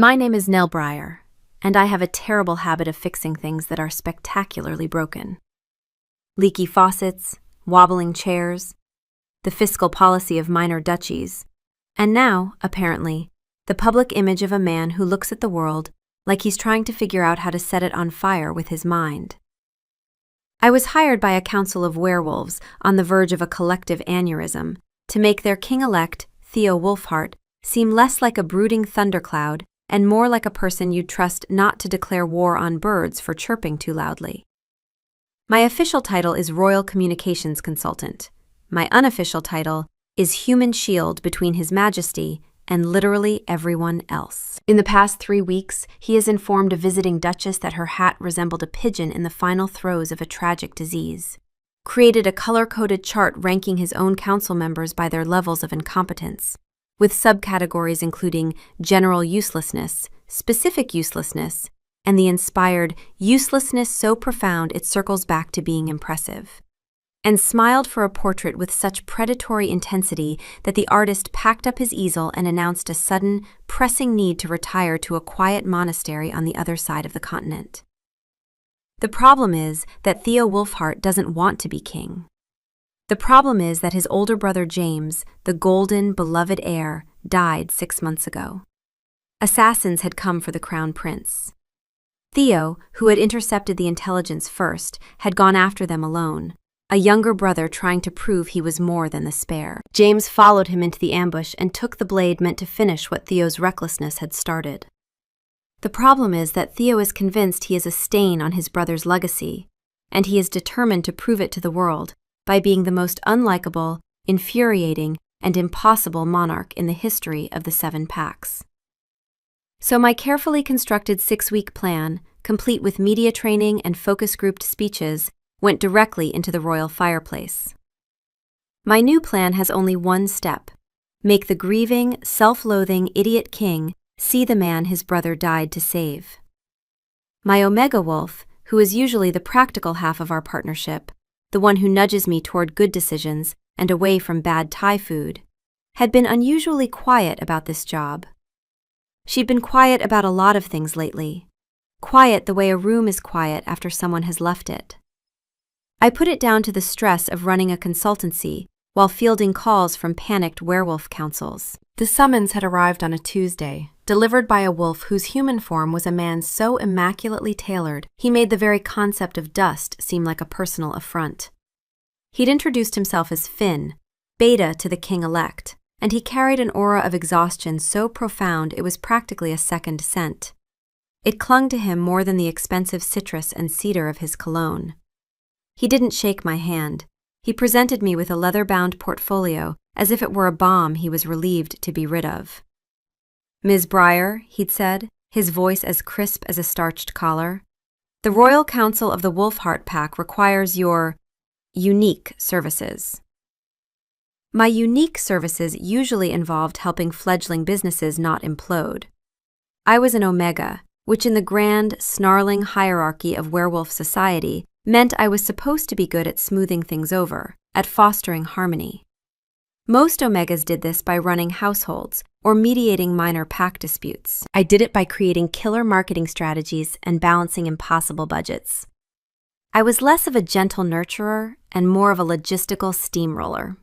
My name is Nell Breyer, and I have a terrible habit of fixing things that are spectacularly broken. Leaky faucets, wobbling chairs, the fiscal policy of minor duchies, and now, apparently, the public image of a man who looks at the world like he's trying to figure out how to set it on fire with his mind. I was hired by a council of werewolves on the verge of a collective aneurysm to make their king-elect, Theo Wolfhart, seem less like a brooding thundercloud and more like a person you'd trust not to declare war on birds for chirping too loudly. My official title is Royal Communications Consultant. My unofficial title is Human Shield between His Majesty and literally everyone else. In the past 3 weeks, he has informed a visiting Duchess that her hat resembled a pigeon in the final throes of a tragic disease, created a color-coded chart ranking his own council members by their levels of incompetence, with subcategories including general uselessness, specific uselessness, and the inspired uselessness so profound it circles back to being impressive, and smiled for a portrait with such predatory intensity that the artist packed up his easel and announced a sudden, pressing need to retire to a quiet monastery on the other side of the continent. The problem is that Theo Wolfhart doesn't want to be king. The problem is that his older brother James, the golden, beloved heir, died 6 months ago. Assassins had come for the crown prince. Theo, who had intercepted the intelligence first, had gone after them alone, a younger brother trying to prove he was more than the spare. James followed him into the ambush and took the blade meant to finish what Theo's recklessness had started. The problem is that Theo is convinced he is a stain on his brother's legacy, and he is determined to prove it to the world by being the most unlikable, infuriating, and impossible monarch in the history of the 7 Packs. So my carefully constructed 6-week plan, complete with media training and focus-grouped speeches, went directly into the royal fireplace. My new plan has only one step: make the grieving, self-loathing idiot king see the man his brother died to save. My Omega Wolf, who is usually the practical half of our partnership, the one who nudges me toward good decisions and away from bad Thai food, had been unusually quiet about this job. She'd been quiet about a lot of things lately. Quiet the way a room is quiet after someone has left it. I put it down to the stress of running a consultancy while fielding calls from panicked werewolf councils. The summons had arrived on a Tuesday, delivered by a wolf whose human form was a man so immaculately tailored he made the very concept of dust seem like a personal affront. He'd introduced himself as Finn, beta to the king-elect, and he carried an aura of exhaustion so profound it was practically a second scent. It clung to him more than the expensive citrus and cedar of his cologne. He didn't shake my hand. He presented me with a leather-bound portfolio as if it were a bomb he was relieved to be rid of. "Ms. Breyer," he'd said, his voice as crisp as a starched collar, "the Royal Council of the Wolfhart Pack requires your unique services." My unique services usually involved helping fledgling businesses not implode. I was an Omega, which in the grand, snarling hierarchy of werewolf society meant I was supposed to be good at smoothing things over, at fostering harmony. Most Omegas did this by running households or mediating minor pack disputes. I did it by creating killer marketing strategies and balancing impossible budgets. I was less of a gentle nurturer and more of a logistical steamroller.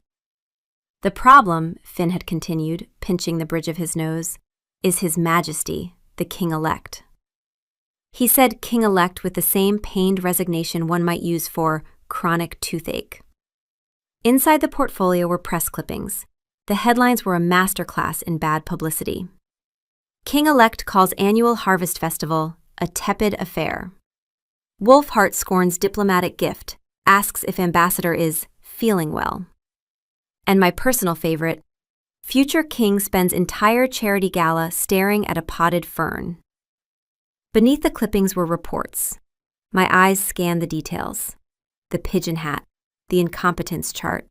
"The problem," Finn had continued, pinching the bridge of his nose, "is His Majesty, the king-elect." He said king-elect with the same pained resignation one might use for chronic toothache. Inside the portfolio were press clippings. The headlines were a masterclass in bad publicity. King-elect calls annual harvest festival a tepid affair. Wolfhart scorns diplomatic gift, asks if ambassador is feeling well. And my personal favorite, future king spends entire charity gala staring at a potted fern. Beneath the clippings were reports. My eyes scanned the details. The pigeon hat, the incompetence chart,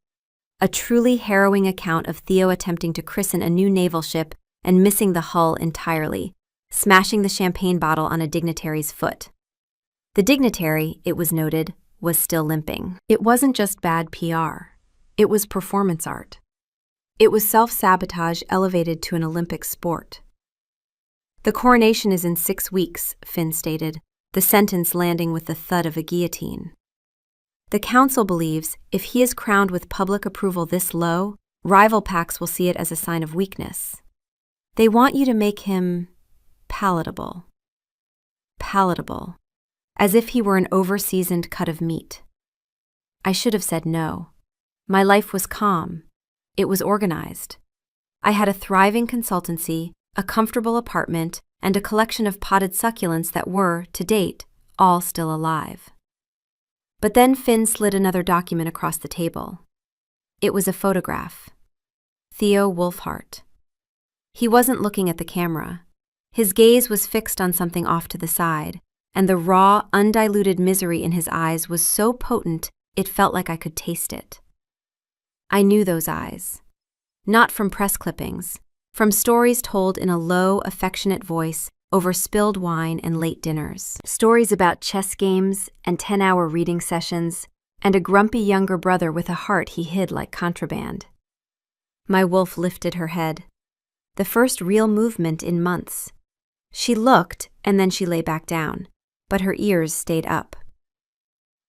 a truly harrowing account of Theo attempting to christen a new naval ship and missing the hull entirely, smashing the champagne bottle on a dignitary's foot. The dignitary, it was noted, was still limping. It wasn't just bad PR. It was performance art. It was self-sabotage elevated to an Olympic sport. The coronation is in 6 weeks, Finn stated, the sentence landing with the thud of a guillotine. The council believes if he is crowned with public approval this low, rival packs will see it as a sign of weakness. They want you to make him palatable. Palatable. As if he were an over-seasoned cut of meat. I should have said no. My life was calm. It was organized. I had a thriving consultancy, a comfortable apartment, and a collection of potted succulents that were, to date, all still alive. But then Finn slid another document across the table. It was a photograph. Theo Wolfhart. He wasn't looking at the camera. His gaze was fixed on something off to the side, and the raw, undiluted misery in his eyes was so potent it felt like I could taste it. I knew those eyes. Not from press clippings, from stories told in a low, affectionate voice over spilled wine and late dinners. Stories about chess games and 10-hour reading sessions, and a grumpy younger brother with a heart he hid like contraband. My wolf lifted her head. The first real movement in months. She looked, and then she lay back down, but her ears stayed up.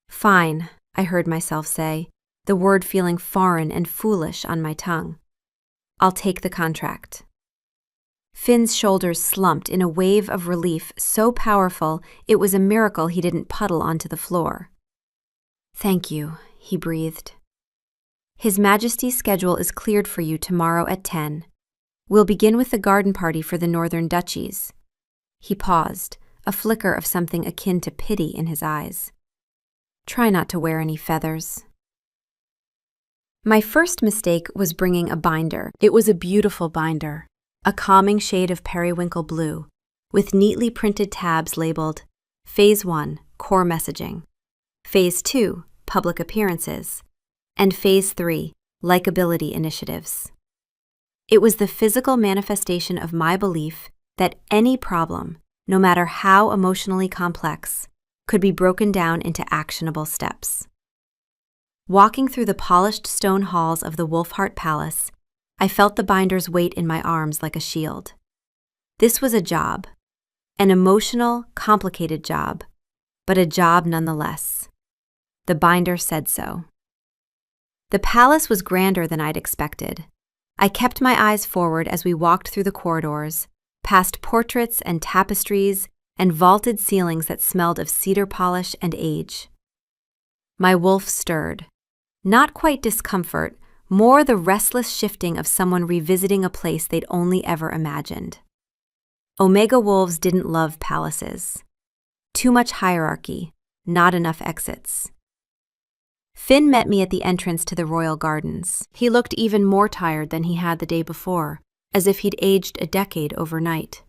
Fine, I heard myself say, the word feeling foreign and foolish on my tongue. I'll take the contract. Finn's shoulders slumped in a wave of relief so powerful it was a miracle he didn't puddle onto the floor. Thank you, he breathed. His Majesty's schedule is cleared for you tomorrow at 10. We'll begin with the garden party for the Northern Duchies. He paused, a flicker of something akin to pity in his eyes. Try not to wear any feathers. My first mistake was bringing a binder. It was a beautiful binder, a calming shade of periwinkle blue, with neatly printed tabs labeled Phase 1, Core Messaging, Phase 2, Public Appearances, and Phase 3, Likability Initiatives. It was the physical manifestation of my belief that any problem, no matter how emotionally complex, could be broken down into actionable steps. Walking through the polished stone halls of the Wolfhart Palace, I felt the binder's weight in my arms like a shield. This was a job, an emotional, complicated job, but a job nonetheless. The binder said so. The palace was grander than I'd expected. I kept my eyes forward as we walked through the corridors, past portraits and tapestries and vaulted ceilings that smelled of cedar polish and age. My wolf stirred. Not quite discomfort, more the restless shifting of someone revisiting a place they'd only ever imagined. Omega wolves didn't love palaces. Too much hierarchy, not enough exits. Finn met me at the entrance to the royal gardens. He looked even more tired than he had the day before, as if he'd aged a decade overnight.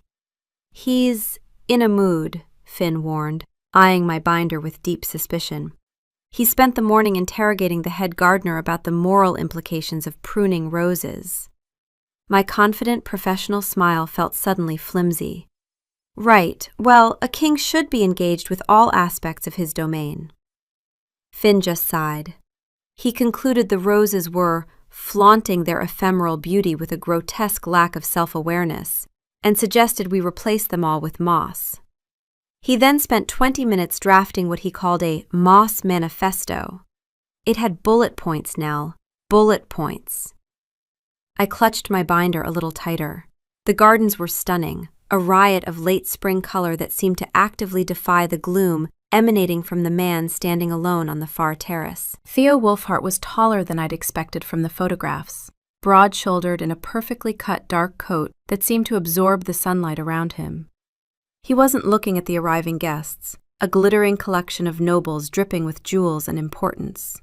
He's in a mood, Finn warned, eyeing my binder with deep suspicion. He spent the morning interrogating the head gardener about the moral implications of pruning roses. My confident professional smile felt suddenly flimsy. Right, well, a king should be engaged with all aspects of his domain. Finn just sighed. He concluded the roses were flaunting their ephemeral beauty with a grotesque lack of self-awareness, and suggested we replace them all with moss. He then spent 20 minutes drafting what he called a moss manifesto. It had bullet points, Nell, bullet points. I clutched my binder a little tighter. The gardens were stunning, a riot of late spring color that seemed to actively defy the gloom emanating from the man standing alone on the far terrace. Theo Wolfhart was taller than I'd expected from the photographs, broad-shouldered in a perfectly cut dark coat that seemed to absorb the sunlight around him. He wasn't looking at the arriving guests, a glittering collection of nobles dripping with jewels and importance.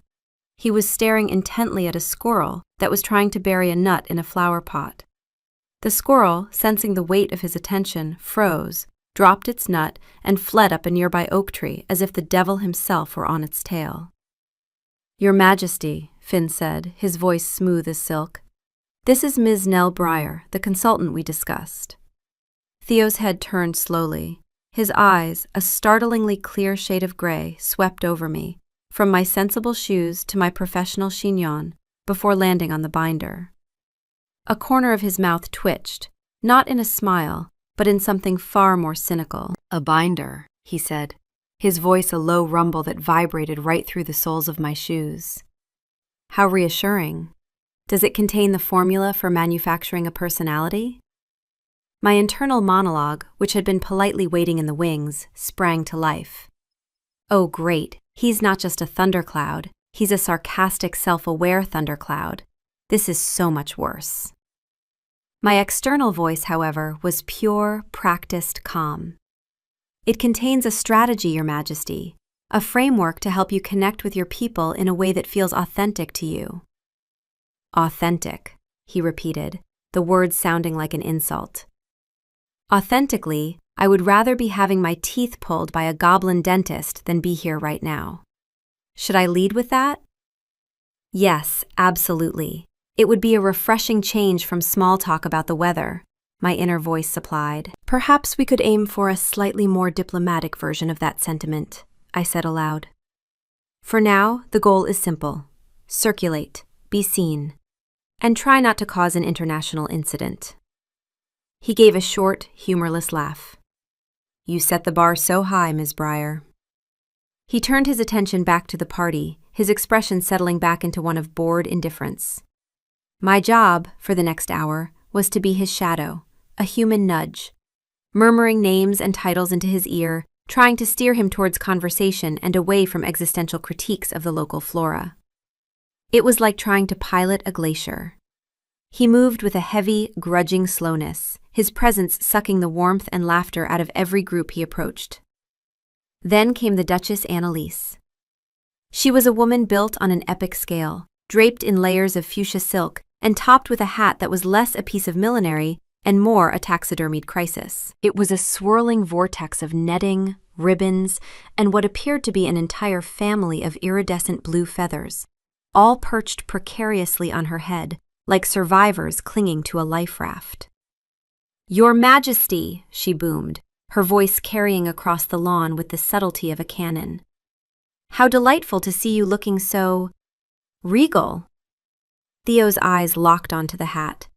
He was staring intently at a squirrel that was trying to bury a nut in a flower pot. The squirrel, sensing the weight of his attention, froze, dropped its nut, and fled up a nearby oak tree as if the devil himself were on its tail. Your Majesty, Finn said, his voice smooth as silk. This is Ms. Nell Breyer, the consultant we discussed. Theo's head turned slowly. His eyes, a startlingly clear shade of gray, swept over me, from my sensible shoes to my professional chignon, before landing on the binder. A corner of his mouth twitched, not in a smile, but in something far more cynical. "A binder," he said, his voice a low rumble that vibrated right through the soles of my shoes. "How reassuring. Does it contain the formula for manufacturing a personality?" My internal monologue, which had been politely waiting in the wings, sprang to life. "Oh, great. He's not just a thundercloud. He's a sarcastic, self-aware thundercloud. This is so much worse." My external voice, however, was pure, practiced calm. "It contains a strategy, Your Majesty, a framework to help you connect with your people in a way that feels authentic to you." "Authentic," he repeated, the words sounding like an insult. "Authentically, I would rather be having my teeth pulled by a goblin dentist than be here right now. Should I lead with that?" "Yes, absolutely. It would be a refreshing change from small talk about the weather," my inner voice supplied. "Perhaps we could aim for a slightly more diplomatic version of that sentiment," I said aloud. "For now, the goal is simple. Circulate, be seen, and try not to cause an international incident." He gave a short, humorless laugh. "You set the bar so high, Ms. Breyer." He turned his attention back to the party, his expression settling back into one of bored indifference. My job, for the next hour, was to be his shadow, a human nudge, murmuring names and titles into his ear, trying to steer him towards conversation and away from existential critiques of the local flora. It was like trying to pilot a glacier. He moved with a heavy, grudging slowness, his presence sucking the warmth and laughter out of every group he approached. Then came the Duchess Annalise. She was a woman built on an epic scale, draped in layers of fuchsia silk and topped with a hat that was less a piece of millinery and more a taxidermied crisis. It was a swirling vortex of netting, ribbons, and what appeared to be an entire family of iridescent blue feathers, all perched precariously on her head, like survivors clinging to a life raft. "Your Majesty," she boomed, her voice carrying across the lawn with the subtlety of a cannon. "How delightful to see you looking so regal." Theo's eyes locked onto the hat.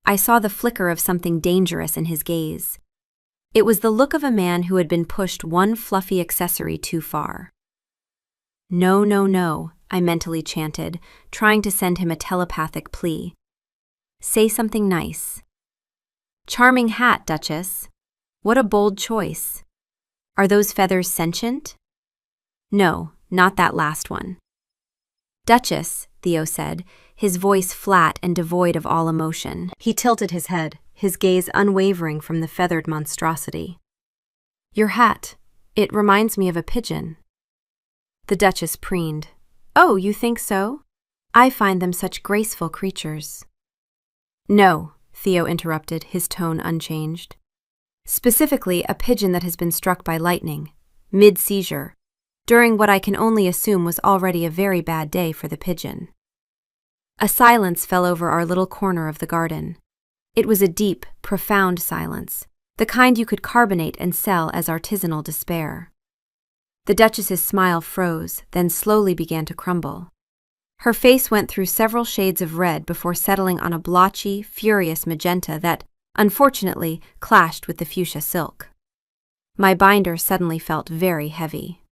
I saw the flicker of something dangerous in his gaze. It was the look of a man who had been pushed one fluffy accessory too far. "No, no, no," I mentally chanted, trying to send him a telepathic plea. "Say something nice." "Charming hat, Duchess. What a bold choice. Are those feathers sentient?" "No, not that last one." "Duchess," Theo said, his voice flat and devoid of all emotion. He tilted his head, his gaze unwavering from the feathered monstrosity. "Your hat. It reminds me of a pigeon." The Duchess preened. "Oh, you think so? I find them such graceful creatures." "No," Theo interrupted, his tone unchanged. "Specifically, a pigeon that has been struck by lightning, mid-seizure, during what I can only assume was already a very bad day for the pigeon." A silence fell over our little corner of the garden. It was a deep, profound silence, the kind you could carbonate and sell as artisanal despair. The Duchess's smile froze, then slowly began to crumble. Her face went through several shades of red before settling on a blotchy, furious magenta that, unfortunately, clashed with the fuchsia silk. My binder suddenly felt very heavy.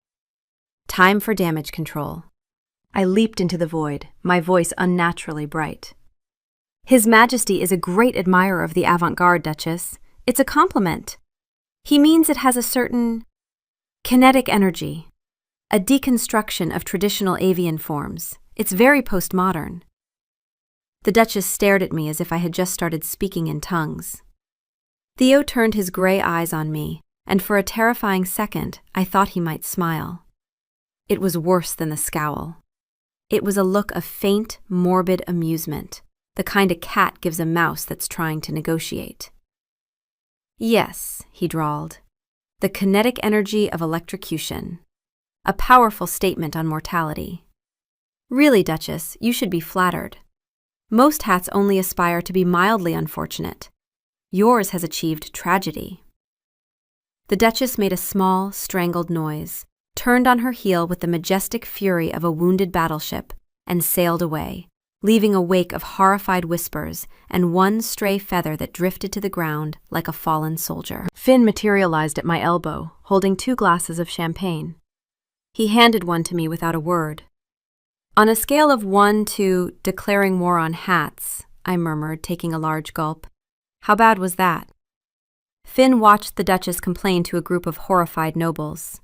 Time for damage control. I leaped into the void, my voice unnaturally bright. "His Majesty is a great admirer of the avant-garde, Duchess. It's a compliment. He means it has a certain kinetic energy, a deconstruction of traditional avian forms. It's very postmodern." The Duchess stared at me as if I had just started speaking in tongues. Theo turned his gray eyes on me, and for a terrifying second, I thought he might smile. It was worse than the scowl. It was a look of faint, morbid amusement, the kind a cat gives a mouse that's trying to negotiate. "Yes," he drawled, "the kinetic energy of electrocution. A powerful statement on mortality. Really, Duchess, you should be flattered. Most hats only aspire to be mildly unfortunate. Yours has achieved tragedy." The Duchess made a small, strangled noise, turned on her heel with the majestic fury of a wounded battleship, and sailed away, leaving a wake of horrified whispers and one stray feather that drifted to the ground like a fallen soldier. Finn materialized at my elbow, holding 2 glasses of champagne. He handed one to me without a word. On a scale of 1 to declaring war on hats, I murmured, taking a large gulp. How bad was that? Finn watched the Duchess complain to a group of horrified nobles.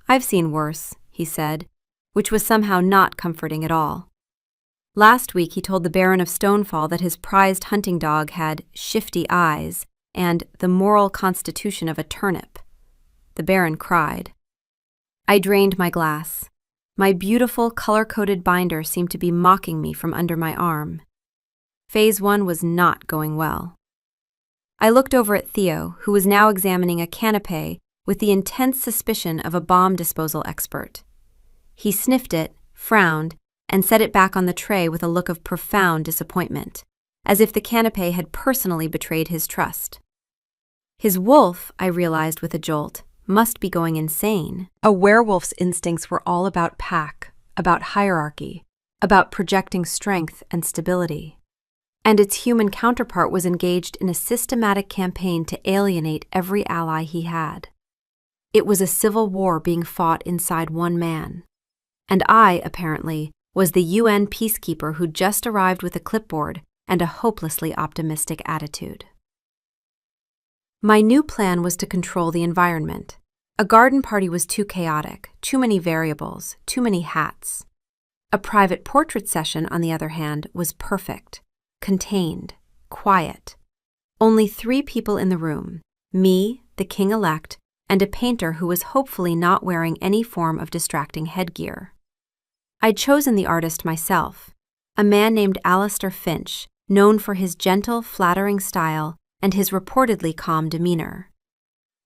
I've seen worse, he said, which was somehow not comforting at all. Last week he told the Baron of Stonefall that his prized hunting dog had shifty eyes and the moral constitution of a turnip. The Baron cried. I drained my glass. My beautiful, color-coded binder seemed to be mocking me from under my arm. Phase 1 was not going well. I looked over at Theo, who was now examining a canapé with the intense suspicion of a bomb disposal expert. He sniffed it, frowned, and set it back on the tray with a look of profound disappointment, as if the canapé had personally betrayed his trust. His wolf, I realized with a jolt, must be going insane. A werewolf's instincts were all about pack, about hierarchy, about projecting strength and stability. And its human counterpart was engaged in a systematic campaign to alienate every ally he had. It was a civil war being fought inside one man. And I, apparently, was the UN peacekeeper who just arrived with a clipboard and a hopelessly optimistic attitude. My new plan was to control the environment. A garden party was too chaotic, too many variables, too many hats. A private portrait session, on the other hand, was perfect, contained, quiet. Only 3 people in the room, me, the king-elect, and a painter who was hopefully not wearing any form of distracting headgear. I'd chosen the artist myself, a man named Alistair Finch, known for his gentle, flattering style and his reportedly calm demeanor.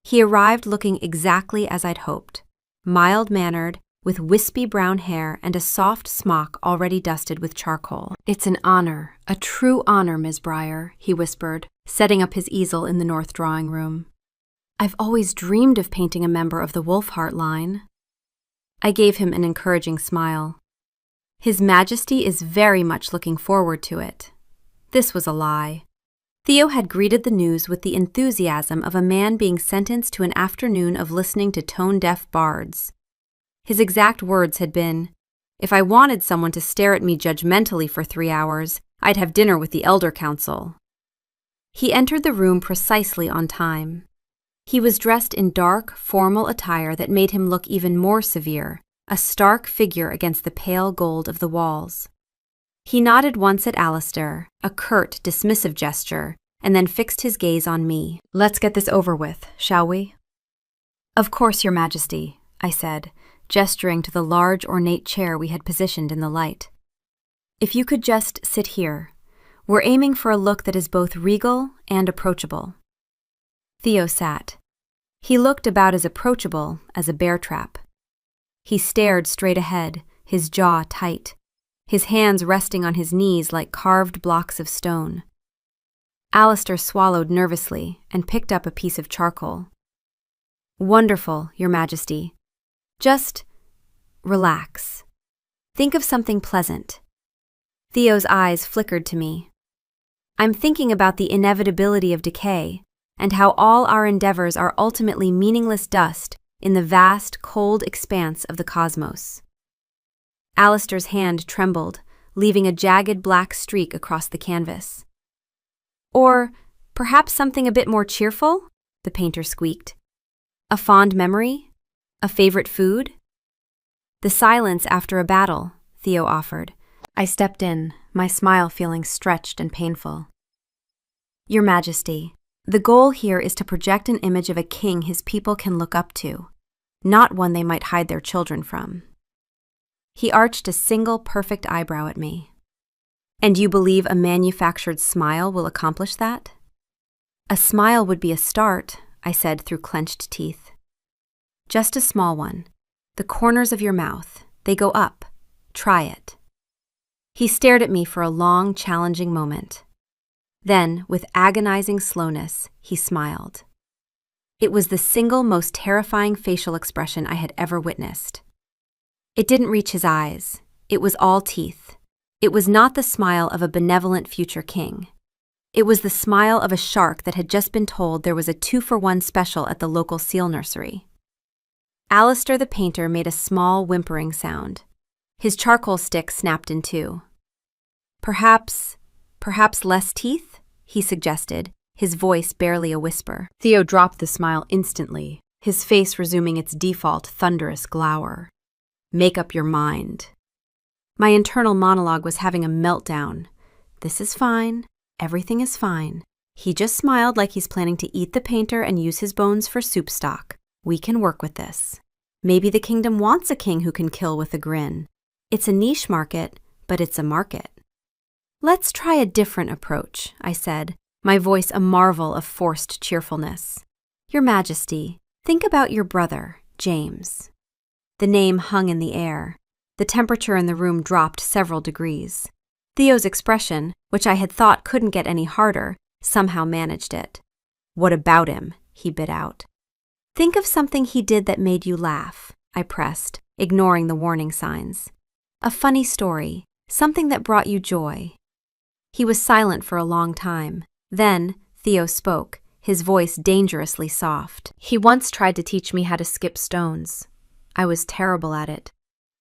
He arrived looking exactly as I'd hoped, mild-mannered, with wispy brown hair and a soft smock already dusted with charcoal. It's an honor, a true honor, Ms. Breyer, he whispered, setting up his easel in the north drawing room. I've always dreamed of painting a member of the Wolfheart line. I gave him an encouraging smile. His Majesty is very much looking forward to it. This was a lie. Theo had greeted the news with the enthusiasm of a man being sentenced to an afternoon of listening to tone-deaf bards. His exact words had been, "If I wanted someone to stare at me judgmentally for 3 hours, I'd have dinner with the Elder Council." He entered the room precisely on time. He was dressed in dark, formal attire that made him look even more severe, a stark figure against the pale gold of the walls. He nodded once at Alistair, a curt, dismissive gesture, and then fixed his gaze on me. "Let's get this over with, shall we?" "Of course, Your Majesty," I said, gesturing to the large, ornate chair we had positioned in the light. "If you could just sit here. We're aiming for a look that is both regal and approachable." Theo sat. He looked about as approachable as a bear trap. He stared straight ahead, his jaw tight, his hands resting on his knees like carved blocks of stone. Alistair swallowed nervously and picked up a piece of charcoal. "Wonderful, Your Majesty. Just relax. Think of something pleasant." Theo's eyes flickered to me. "I'm thinking about the inevitability of decay and how all our endeavors are ultimately meaningless dust in the vast, cold expanse of the cosmos." Alistair's hand trembled, leaving a jagged black streak across the canvas. "Or perhaps something a bit more cheerful?" the painter squeaked. "A fond memory? A favorite food?" "The silence after a battle," Theo offered. I stepped in, my smile feeling stretched and painful. "Your Majesty, the goal here is to project an image of a king his people can look up to, not one they might hide their children from." He arched a single perfect eyebrow at me. "And you believe a manufactured smile will accomplish that?" "A smile would be a start," I said through clenched teeth. "Just a small one. The corners of your mouth. They go up. Try it." He stared at me for a long, challenging moment. Then, with agonizing slowness, he smiled. It was the single most terrifying facial expression I had ever witnessed. It didn't reach his eyes. It was all teeth, It was not the smile of a benevolent future king. It was the smile of a shark that had just been told there was a 2-for-1 special at the local seal nursery. Alistair the painter made a small whimpering sound. His charcoal stick snapped in two. Perhaps less teeth? He suggested, his voice barely a whisper. Theo dropped the smile instantly, his face resuming its default thunderous glower. Make up your mind. My internal monologue was having a meltdown. This is fine. Everything is fine. He just smiled like he's planning to eat the painter and use his bones for soup stock. We can work with this. Maybe the kingdom wants a king who can kill with a grin. It's a niche market, but it's a market. Let's try a different approach, I said, my voice a marvel of forced cheerfulness. Your Majesty, think about your brother, James. The name hung in the air. The temperature in the room dropped several degrees. Theo's expression, which I had thought couldn't get any harder, somehow managed it. What about him? He bit out. Think of something he did that made you laugh, I pressed, ignoring the warning signs. A funny story, something that brought you joy. He was silent for a long time. Then, Theo spoke, his voice dangerously soft. He once tried to teach me how to skip stones. I was terrible at it.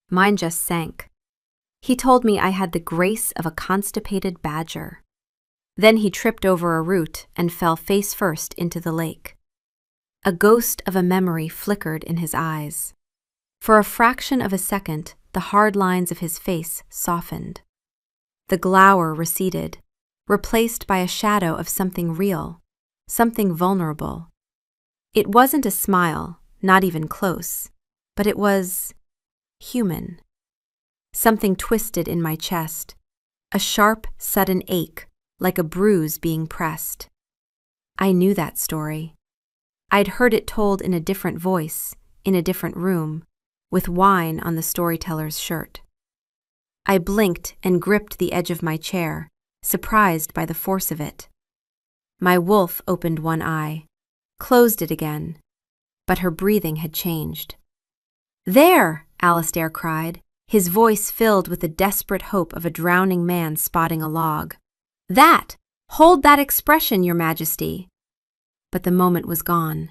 Mine just sank. He told me I had the grace of a constipated badger. Then he tripped over a root and fell face first into the lake. A ghost of a memory flickered in his eyes. For a fraction of a second, the hard lines of his face softened. The glower receded, replaced by a shadow of something real, something vulnerable. It wasn't a smile, not even close, but it was human. Something twisted in my chest, a sharp, sudden ache, like a bruise being pressed. I knew that story. I'd heard it told in a different voice, in a different room, with wine on the storyteller's shirt. I blinked and gripped the edge of my chair, surprised by the force of it. My wolf opened one eye, closed it again, but her breathing had changed. There! Alistair cried, his voice filled with the desperate hope of a drowning man spotting a log. That! Hold that expression, Your Majesty! But the moment was gone.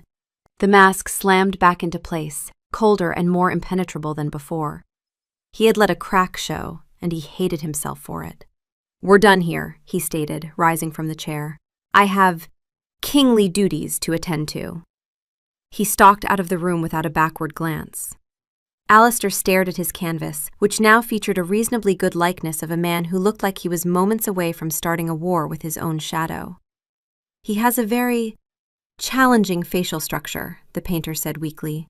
The mask slammed back into place, colder and more impenetrable than before. He had let a crack show, and he hated himself for it. We're done here, he stated, rising from the chair. I have kingly duties to attend to. He stalked out of the room without a backward glance. Alistair stared at his canvas, which now featured a reasonably good likeness of a man who looked like he was moments away from starting a war with his own shadow. He has a very challenging facial structure, the painter said weakly.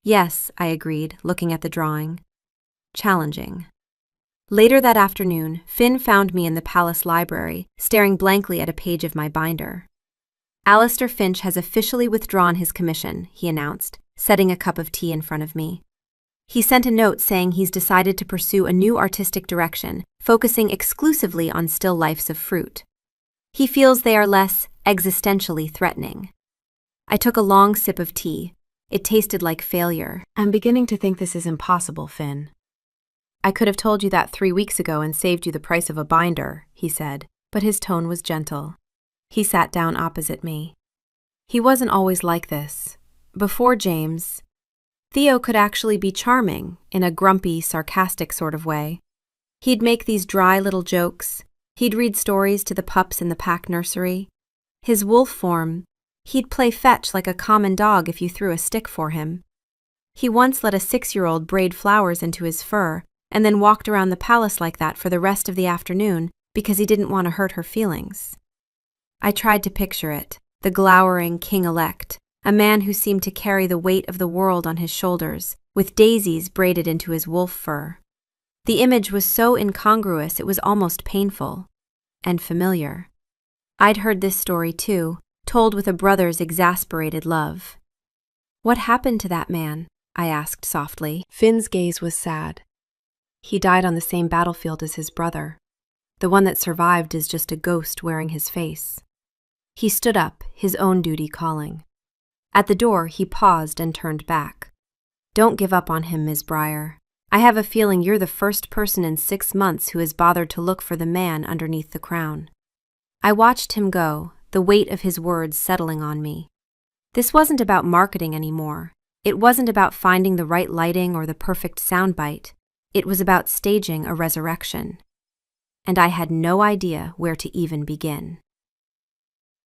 Yes, I agreed, looking at the drawing. Challenging. Later that afternoon, Finn found me in the palace library, staring blankly at a page of my binder. Alistair Finch has officially withdrawn his commission, he announced, setting a cup of tea in front of me. He sent a note saying he's decided to pursue a new artistic direction, focusing exclusively on still lifes of fruit. He feels they are less existentially threatening. I took a long sip of tea. It tasted like failure. I'm beginning to think this is impossible, Finn. I could have told you that 3 weeks ago and saved you the price of a binder, he said, but his tone was gentle. He sat down opposite me. He wasn't always like this. Before James, Theo could actually be charming, in a grumpy, sarcastic sort of way. He'd make these dry little jokes. He'd read stories to the pups in the pack nursery. His wolf form, he'd play fetch like a common dog if you threw a stick for him. He once let a 6-year-old braid flowers into his fur and then walked around the palace like that for the rest of the afternoon because he didn't want to hurt her feelings. I tried to picture it, the glowering king-elect, a man who seemed to carry the weight of the world on his shoulders, with daisies braided into his wolf fur. The image was so incongruous it was almost painful and familiar. I'd heard this story too, told with a brother's exasperated love. What happened to that man? I asked softly. Finn's gaze was sad. He died on the same battlefield as his brother. The one that survived is just a ghost wearing his face. He stood up, his own duty calling. At the door, he paused and turned back. Don't give up on him, Ms. Breyer. I have a feeling you're the first person in 6 months who has bothered to look for the man underneath the crown." I watched him go, the weight of his words settling on me. This wasn't about marketing anymore. It wasn't about finding the right lighting or the perfect soundbite. It was about staging a resurrection. And I had no idea where to even begin.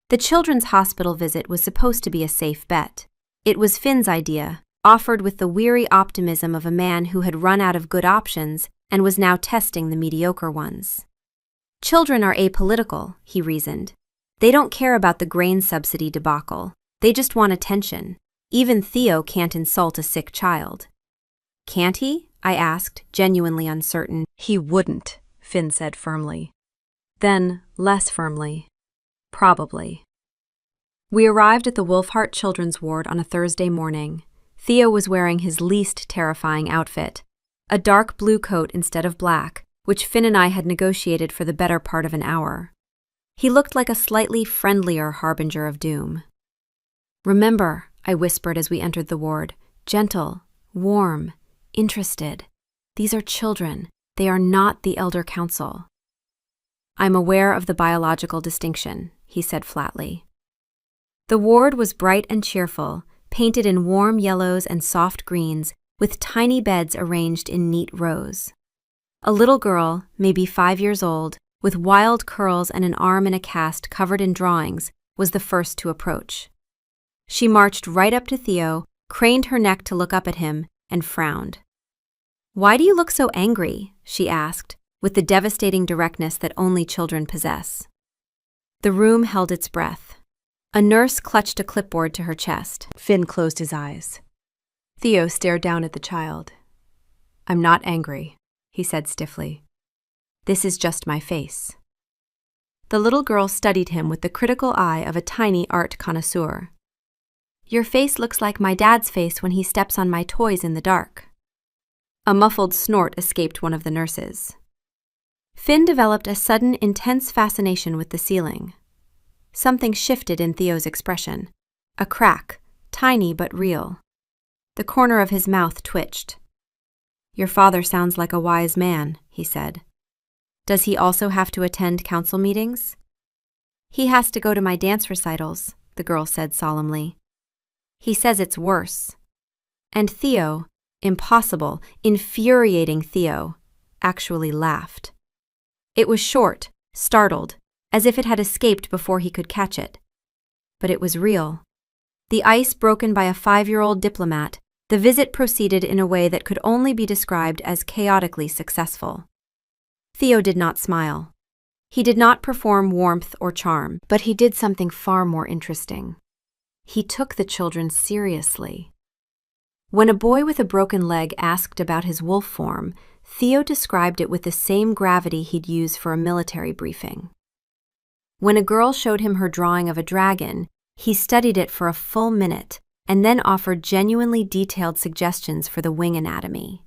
The children's hospital visit was supposed to be a safe bet. It was Finn's idea, offered with the weary optimism of a man who had run out of good options and was now testing the mediocre ones. Children are apolitical, he reasoned. They don't care about the grain subsidy debacle. They just want attention. Even Theo can't insult a sick child. Can't he? I asked, genuinely uncertain. He wouldn't, Finn said firmly. Then, less firmly. Probably. We arrived at the Wolfhart Children's Ward on a Thursday morning. Theo was wearing his least terrifying outfit, a dark blue coat instead of black, which Finn and I had negotiated for the better part of an hour. He looked like a slightly friendlier harbinger of doom. "Remember," I whispered as we entered the ward, "gentle, warm, interested. These are children. They are not the elder council." "I'm aware of the biological distinction," he said flatly. The ward was bright and cheerful, painted in warm yellows and soft greens, with tiny beds arranged in neat rows. A little girl, maybe 5 years old, with wild curls and an arm in a cast covered in drawings, was the first to approach. She marched right up to Theo, craned her neck to look up at him, and frowned. "Why do you look so angry?" she asked, with the devastating directness that only children possess. The room held its breath. A nurse clutched a clipboard to her chest. Finn closed his eyes. Theo stared down at the child. "I'm not angry," he said stiffly. "This is just my face." The little girl studied him with the critical eye of a tiny art connoisseur. "Your face looks like my dad's face when he steps on my toys in the dark." A muffled snort escaped one of the nurses. Finn developed a sudden, intense fascination with the ceiling. Something shifted in Theo's expression. A crack, tiny but real. The corner of his mouth twitched. "Your father sounds like a wise man," he said. "Does he also have to attend council meetings?" "He has to go to my dance recitals," the girl said solemnly. "He says it's worse." And Theo, impossible, infuriating Theo, actually laughed. It was short, startled, as if it had escaped before he could catch it. But it was real. The ice broken by a 5-year-old diplomat, the visit proceeded in a way that could only be described as chaotically successful. Theo did not smile. He did not perform warmth or charm, but he did something far more interesting. He took the children seriously. When a boy with a broken leg asked about his wolf form, Theo described it with the same gravity he'd use for a military briefing. When a girl showed him her drawing of a dragon, he studied it for a full minute and then offered genuinely detailed suggestions for the wing anatomy.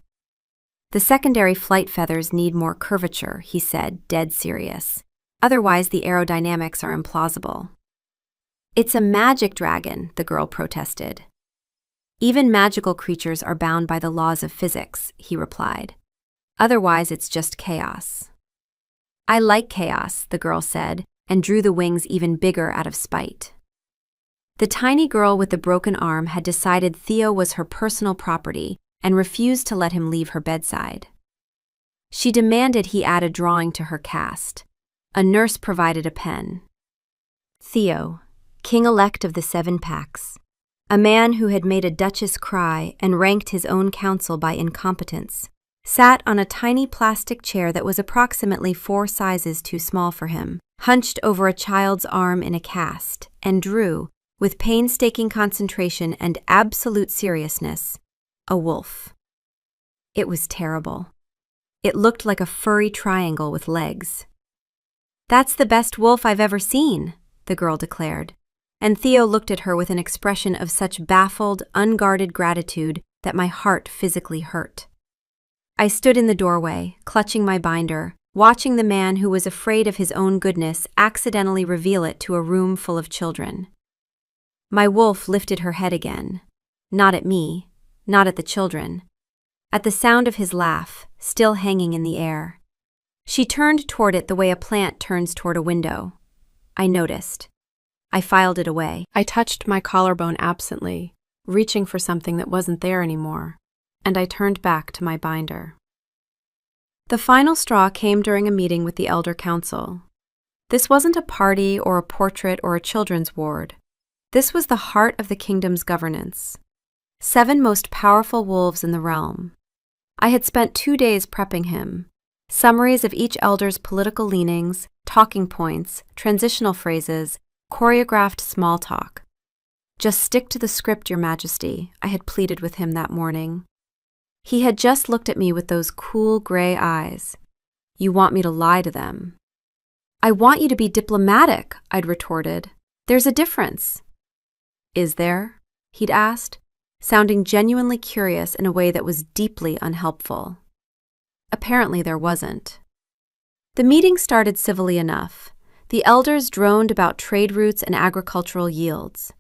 "The secondary flight feathers need more curvature," he said, dead serious. "Otherwise, the aerodynamics are implausible." "It's a magic dragon," the girl protested. "Even magical creatures are bound by the laws of physics," he replied. "Otherwise, it's just chaos." "I like chaos," the girl said, and drew the wings even bigger out of spite. The tiny girl with the broken arm had decided Theo was her personal property and refused to let him leave her bedside. She demanded he add a drawing to her cast. A nurse provided a pen. Theo, king-elect of the 7 Packs, a man who had made a Duchess cry and ranked his own council by incompetence, sat on a tiny plastic chair that was approximately 4 sizes too small for him, hunched over a child's arm in a cast, and drew, with painstaking concentration and absolute seriousness, a wolf. It was terrible. It looked like a furry triangle with legs. "That's the best wolf I've ever seen," the girl declared, and Theo looked at her with an expression of such baffled, unguarded gratitude that my heart physically hurt. I stood in the doorway, clutching my binder, watching the man who was afraid of his own goodness accidentally reveal it to a room full of children. My wolf lifted her head again. Not at me, not at the children. at the sound of his laugh, still hanging in the air. She turned toward it the way a plant turns toward a window. I noticed. I filed it away. I touched my collarbone absently, reaching for something that wasn't there anymore, and I turned back to my binder. The final straw came during a meeting with the Elder Council. This wasn't a party or a portrait or a children's ward. This was the heart of the kingdom's governance. 7 most powerful wolves in the realm. I had spent 2 days prepping him. Summaries of each elder's political leanings, talking points, transitional phrases, choreographed small talk. "Just stick to the script, Your Majesty," I had pleaded with him that morning. He had just looked at me with those cool gray eyes. "You want me to lie to them?" "I want you to be diplomatic," I'd retorted. "There's a difference." "Is there?" he'd asked, sounding genuinely curious in a way that was deeply unhelpful. Apparently there wasn't. The meeting started civilly enough. The elders droned about trade routes and agricultural yields.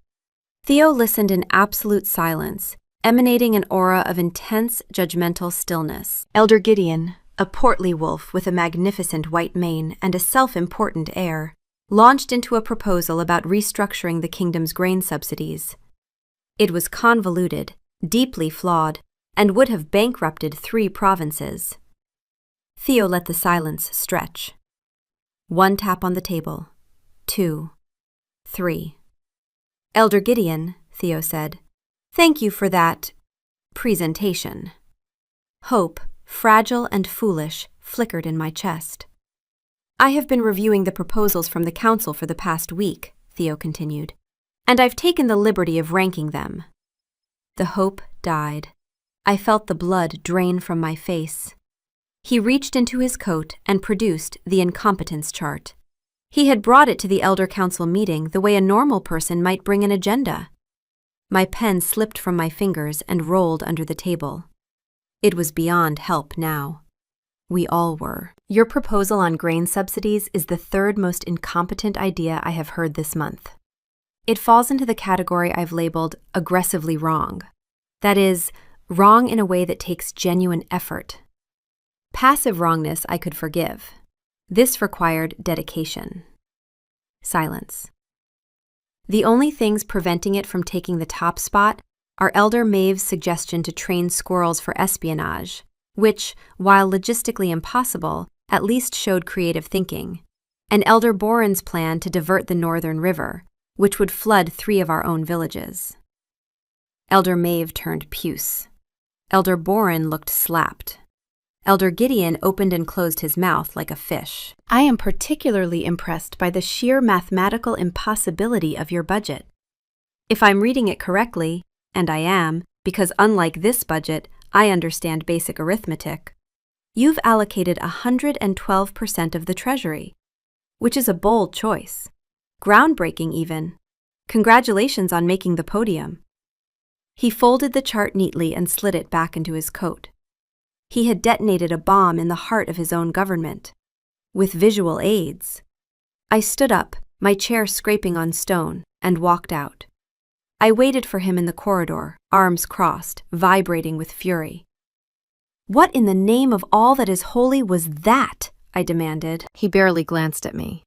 Theo listened in absolute silence, emanating an aura of intense, judgmental stillness. Elder Gideon, a portly wolf with a magnificent white mane and a self-important air, launched into a proposal about restructuring the kingdom's grain subsidies. It was convoluted, deeply flawed, and would have bankrupted 3 provinces. Theo let the silence stretch. 1 tap on the table. 2. 3. "Elder Gideon," Theo said, "thank you for that presentation." Hope, fragile and foolish, flickered in my chest. "I have been reviewing the proposals from the council for the past week," Theo continued, "and I've taken the liberty of ranking them." The hope died. I felt the blood drain from my face. He reached into his coat and produced the incompetence chart. He had brought it to the Elder Council meeting the way a normal person might bring an agenda. My pen slipped from my fingers and rolled under the table. It was beyond help now. We all were. "Your proposal on grain subsidies is the 3rd most incompetent idea I have heard this month. It falls into the category I've labeled aggressively wrong. That is, wrong in a way that takes genuine effort. Passive wrongness I could forgive. This required dedication." Silence. "The only things preventing it from taking the top spot are Elder Maeve's suggestion to train squirrels for espionage, which, while logistically impossible, at least showed creative thinking, and Elder Boren's plan to divert the Northern River, which would flood 3 of our own villages." Elder Maeve turned puce. Elder Boren looked slapped. Elder Gideon opened and closed his mouth like a fish. "I am particularly impressed by the sheer mathematical impossibility of your budget. If I'm reading it correctly, and I am, because unlike this budget, I understand basic arithmetic, you've allocated 112% of the treasury, which is a bold choice. Groundbreaking even. Congratulations on making the podium." He folded the chart neatly and slid it back into his coat. He had detonated a bomb in the heart of his own government, with visual aids. I stood up, my chair scraping on stone, and walked out. I waited for him in the corridor, arms crossed, vibrating with fury. "What in the name of all that is holy was that?" I demanded. He barely glanced at me.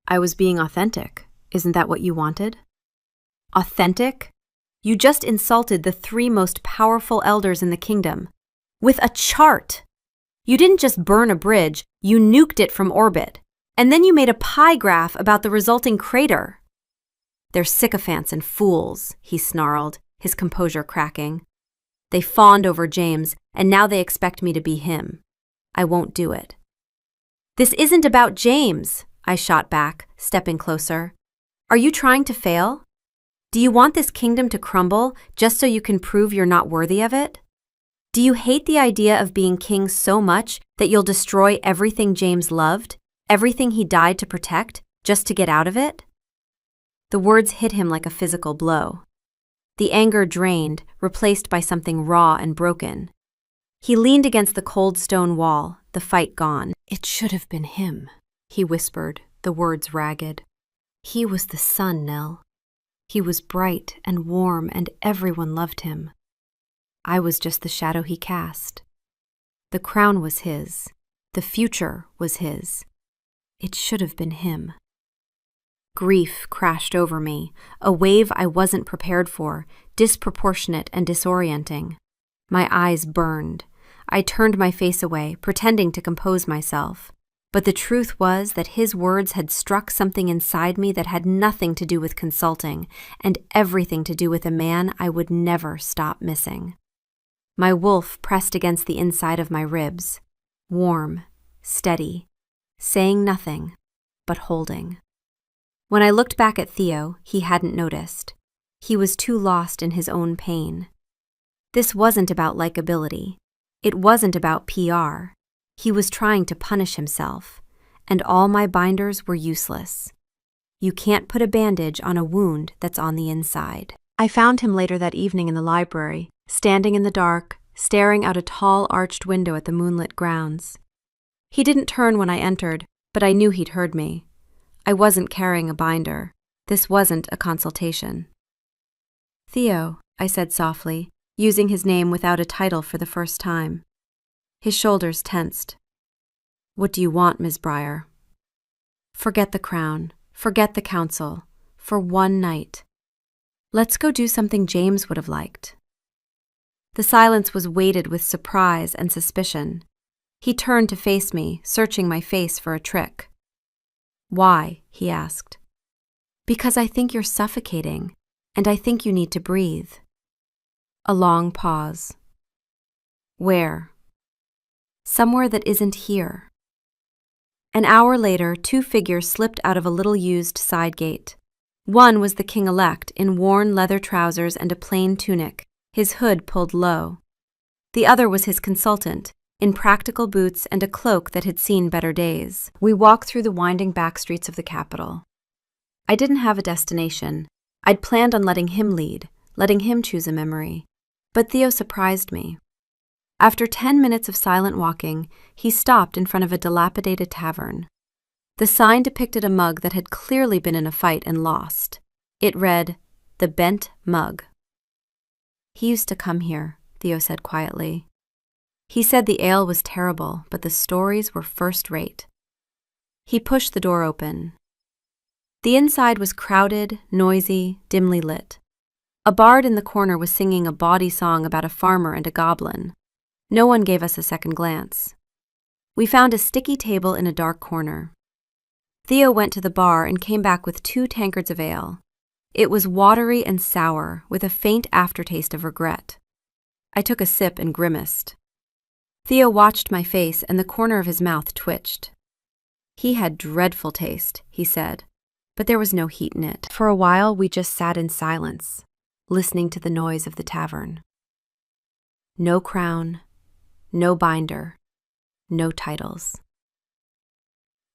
"I was being authentic. Isn't that what you wanted?" "Authentic? You just insulted the 3 most powerful elders in the kingdom. With a chart! You didn't just burn a bridge, you nuked it from orbit. And then you made a pie graph about the resulting crater." "They're sycophants and fools," he snarled, his composure cracking. "They fawned over James, and now they expect me to be him. I won't do it." "This isn't about James," I shot back, stepping closer. "Are you trying to fail? Do you want this kingdom to crumble just so you can prove you're not worthy of it? Do you hate the idea of being king so much that you'll destroy everything James loved, everything he died to protect, just to get out of it?" The words hit him like a physical blow. The anger drained, replaced by something raw and broken. He leaned against the cold stone wall, the fight gone. "It should have been him," he whispered, the words ragged. "He was the sun, Nell. He was bright and warm and everyone loved him. I was just the shadow he cast. The crown was his. The future was his. It should have been him. Grief crashed over me, a wave I wasn't prepared for, disproportionate and disorienting. My eyes burned. I turned my face away, pretending to compose myself. But the truth was that his words had struck something inside me that had nothing to do with consulting, and everything to do with a man I would never stop missing. My wolf pressed against the inside of my ribs, warm, steady, saying nothing, but holding. When I looked back at Theo, he hadn't noticed. He was too lost in his own pain. This wasn't about likability. It wasn't about PR. He was trying to punish himself, and all my binders were useless. You can't put a bandage on a wound that's on the inside. I found him later that evening in the library, standing in the dark, staring out a tall arched window at the moonlit grounds. He didn't turn when I entered, but I knew he'd heard me. I wasn't carrying a binder. This wasn't a consultation. "Theo," I said softly, using his name without a title for the first time. His shoulders tensed. "What do you want, Ms. Breyer?" "Forget the crown. Forget the council. For one night. Let's go do something James would have liked." The silence was weighted with surprise and suspicion. He turned to face me, searching my face for a trick. "Why?" he asked. "Because I think you're suffocating, and I think you need to breathe." A long pause. "Where?" "Somewhere that isn't here." An hour later, 2 figures slipped out of a little-used side gate. One was the king-elect in worn leather trousers and a plain tunic, his hood pulled low. The other was his consultant, in practical boots and a cloak that had seen better days. We walked through the winding back streets of the capital. I didn't have a destination. I'd planned on letting him lead, letting him choose a memory. But Theo surprised me. After 10 minutes of silent walking, he stopped in front of a dilapidated tavern. The sign depicted a mug that had clearly been in a fight and lost. It read, "The Bent Mug." "He used to come here," Theo said quietly. He said the ale was terrible, but the stories were first-rate. He pushed the door open. The inside was crowded, noisy, dimly lit. A bard in the corner was singing a bawdy song about a farmer and a goblin. No one gave us a second glance. We found a sticky table in a dark corner. Theo went to the bar and came back with 2 tankards of ale. It was watery and sour, with a faint aftertaste of regret. I took a sip and grimaced. Theo watched my face and the corner of his mouth twitched. "He had dreadful taste," he said, but there was no heat in it. For a while we just sat in silence, listening to the noise of the tavern. No crown, no binder, no titles.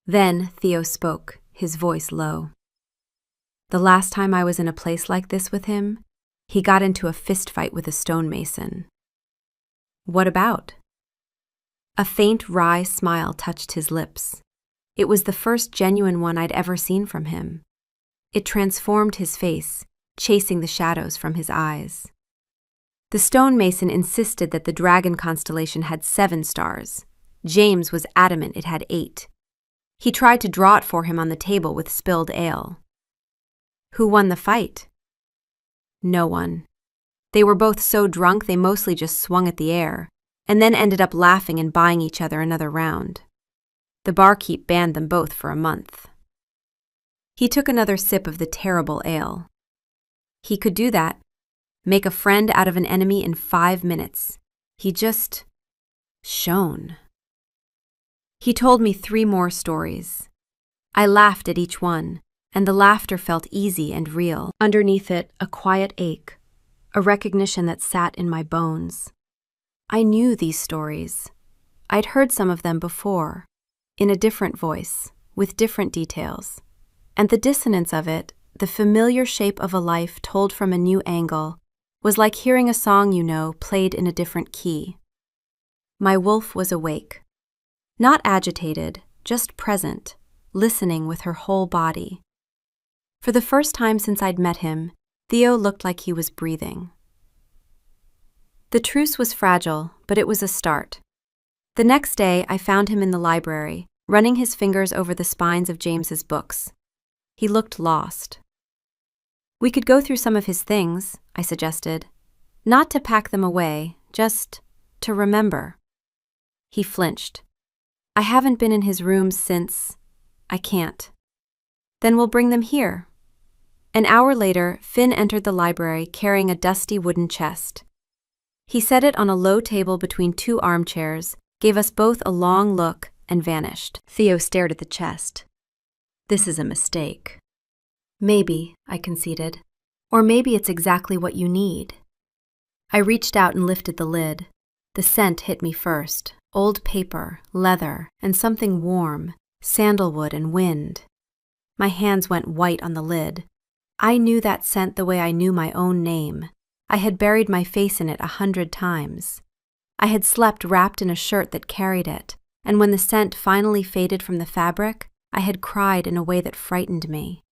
Then Theo spoke, his voice low. "The last time I was in a place like this with him, he got into a fistfight with a stonemason." "What about?" A faint wry smile touched his lips. It was the first genuine one I'd ever seen from him. It transformed his face, chasing the shadows from his eyes. The stonemason insisted that the dragon constellation had 7 stars. James was adamant it had 8. He tried to draw it for him on the table with spilled ale. Who won the fight? No one. They were both so drunk they mostly just swung at the air, and then ended up laughing and buying each other another round. The barkeep banned them both for a month. He took another sip of the terrible ale. He could do that. Make a friend out of an enemy in 5 minutes. He just shone. He told me 3 more stories. I laughed at each one, and the laughter felt easy and real. Underneath it, a quiet ache, a recognition that sat in my bones. I knew these stories. I'd heard some of them before, in a different voice, with different details. And the dissonance of it, the familiar shape of a life told from a new angle, was like hearing a song you know played in a different key. My wolf was awake. Not agitated, just present, listening with her whole body. For the first time since I'd met him, Theo looked like he was breathing. The truce was fragile, but it was a start. The next day, I found him in the library, running his fingers over the spines of James's books. He looked lost. "We could go through some of his things," I suggested. "Not to pack them away, just to remember." He flinched. "I haven't been in his rooms since. I can't." "Then we'll bring them here." An hour later, Finn entered the library carrying a dusty wooden chest. He set it on a low table between two armchairs, gave us both a long look, and vanished. Theo stared at the chest. "This is a mistake." "Maybe," I conceded. "Or maybe it's exactly what you need." I reached out and lifted the lid. The scent hit me first. Old paper, leather, and something warm, sandalwood and wind. My hands went white on the lid. I knew that scent the way I knew my own name. I had buried my face in it 100 times. I had slept wrapped in a shirt that carried it, and when the scent finally faded from the fabric, I had cried in a way that frightened me.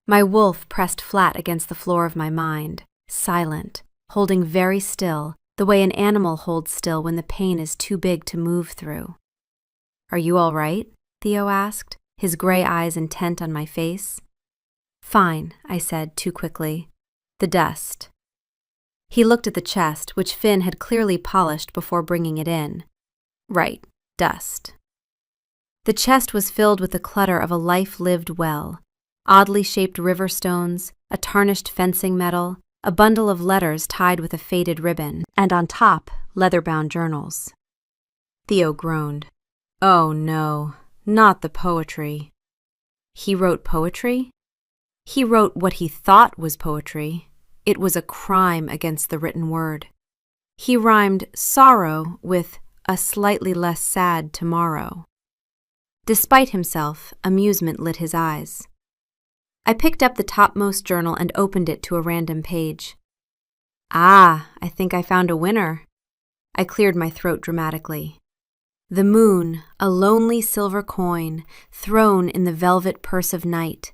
My wolf pressed flat against the floor of my mind, silent, holding very still, the way an animal holds still when the pain is too big to move through. "Are you all right?" Theo asked, his gray eyes intent on my face. "Fine," I said too quickly. "The dust." He looked at the chest, which Finn had clearly polished before bringing it in. "Right, dust." The chest was filled with the clutter of a life lived well. Oddly shaped river stones, a tarnished fencing medal, a bundle of letters tied with a faded ribbon, and on top, leather-bound journals. Theo groaned. "Oh no, not the poetry." He wrote poetry? He wrote what he thought was poetry. It was a crime against the written word. He rhymed sorrow with a slightly less sad tomorrow. Despite himself, amusement lit his eyes. I picked up the topmost journal and opened it to a random page. "Ah, I think I found a winner." I cleared my throat dramatically. "The moon, a lonely silver coin, thrown in the velvet purse of night.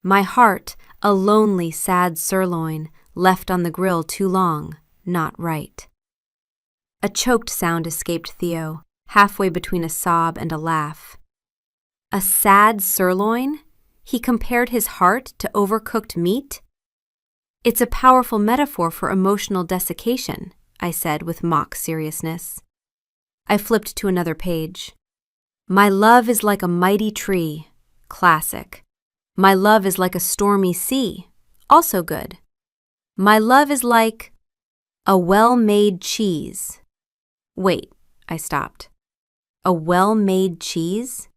My heart, a lonely, sad sirloin, left on the grill too long, not right." A choked sound escaped Theo, halfway between a sob and a laugh. A sad sirloin? He compared his heart to overcooked meat? "It's a powerful metaphor for emotional desiccation," I said with mock seriousness. I flipped to another page. "My love is like a mighty tree." Classic. "My love is like a stormy sea." Also good. "My love is like a well-made cheese." Wait, I stopped. A well-made cheese?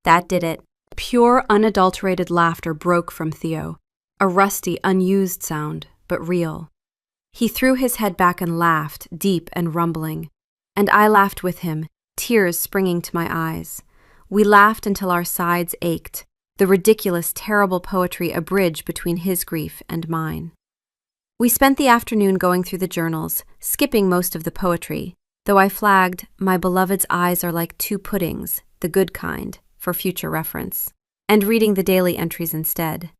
That did it. Pure, unadulterated laughter broke from Theo, a rusty, unused sound, but real. He threw his head back and laughed, deep and rumbling. And I laughed with him, tears springing to my eyes. We laughed until our sides ached, the ridiculous, terrible poetry a bridge between his grief and mine. We spent the afternoon going through the journals, skipping most of the poetry, though I flagged, "My beloved's eyes are like two puddings, the good kind," for future reference, and reading the daily entries instead.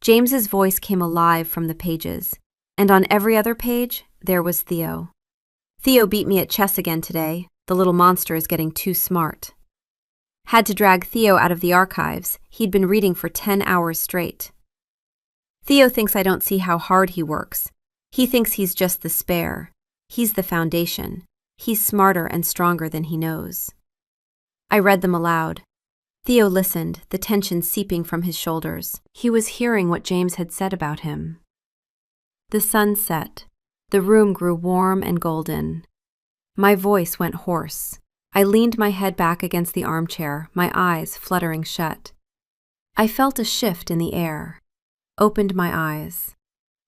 James's voice came alive from the pages, and on every other page, there was Theo. "Theo beat me at chess again today. The little monster is getting too smart." Had to drag Theo out of the archives. He'd been reading for 10 hours straight. "Theo thinks I don't see how hard he works. He thinks he's just the spare. He's the foundation. He's smarter and stronger than he knows." I read them aloud. Theo listened, the tension seeping from his shoulders. He was hearing what James had said about him. The sun set. The room grew warm and golden. My voice went hoarse. I leaned my head back against the armchair, my eyes fluttering shut. I felt a shift in the air. Opened my eyes.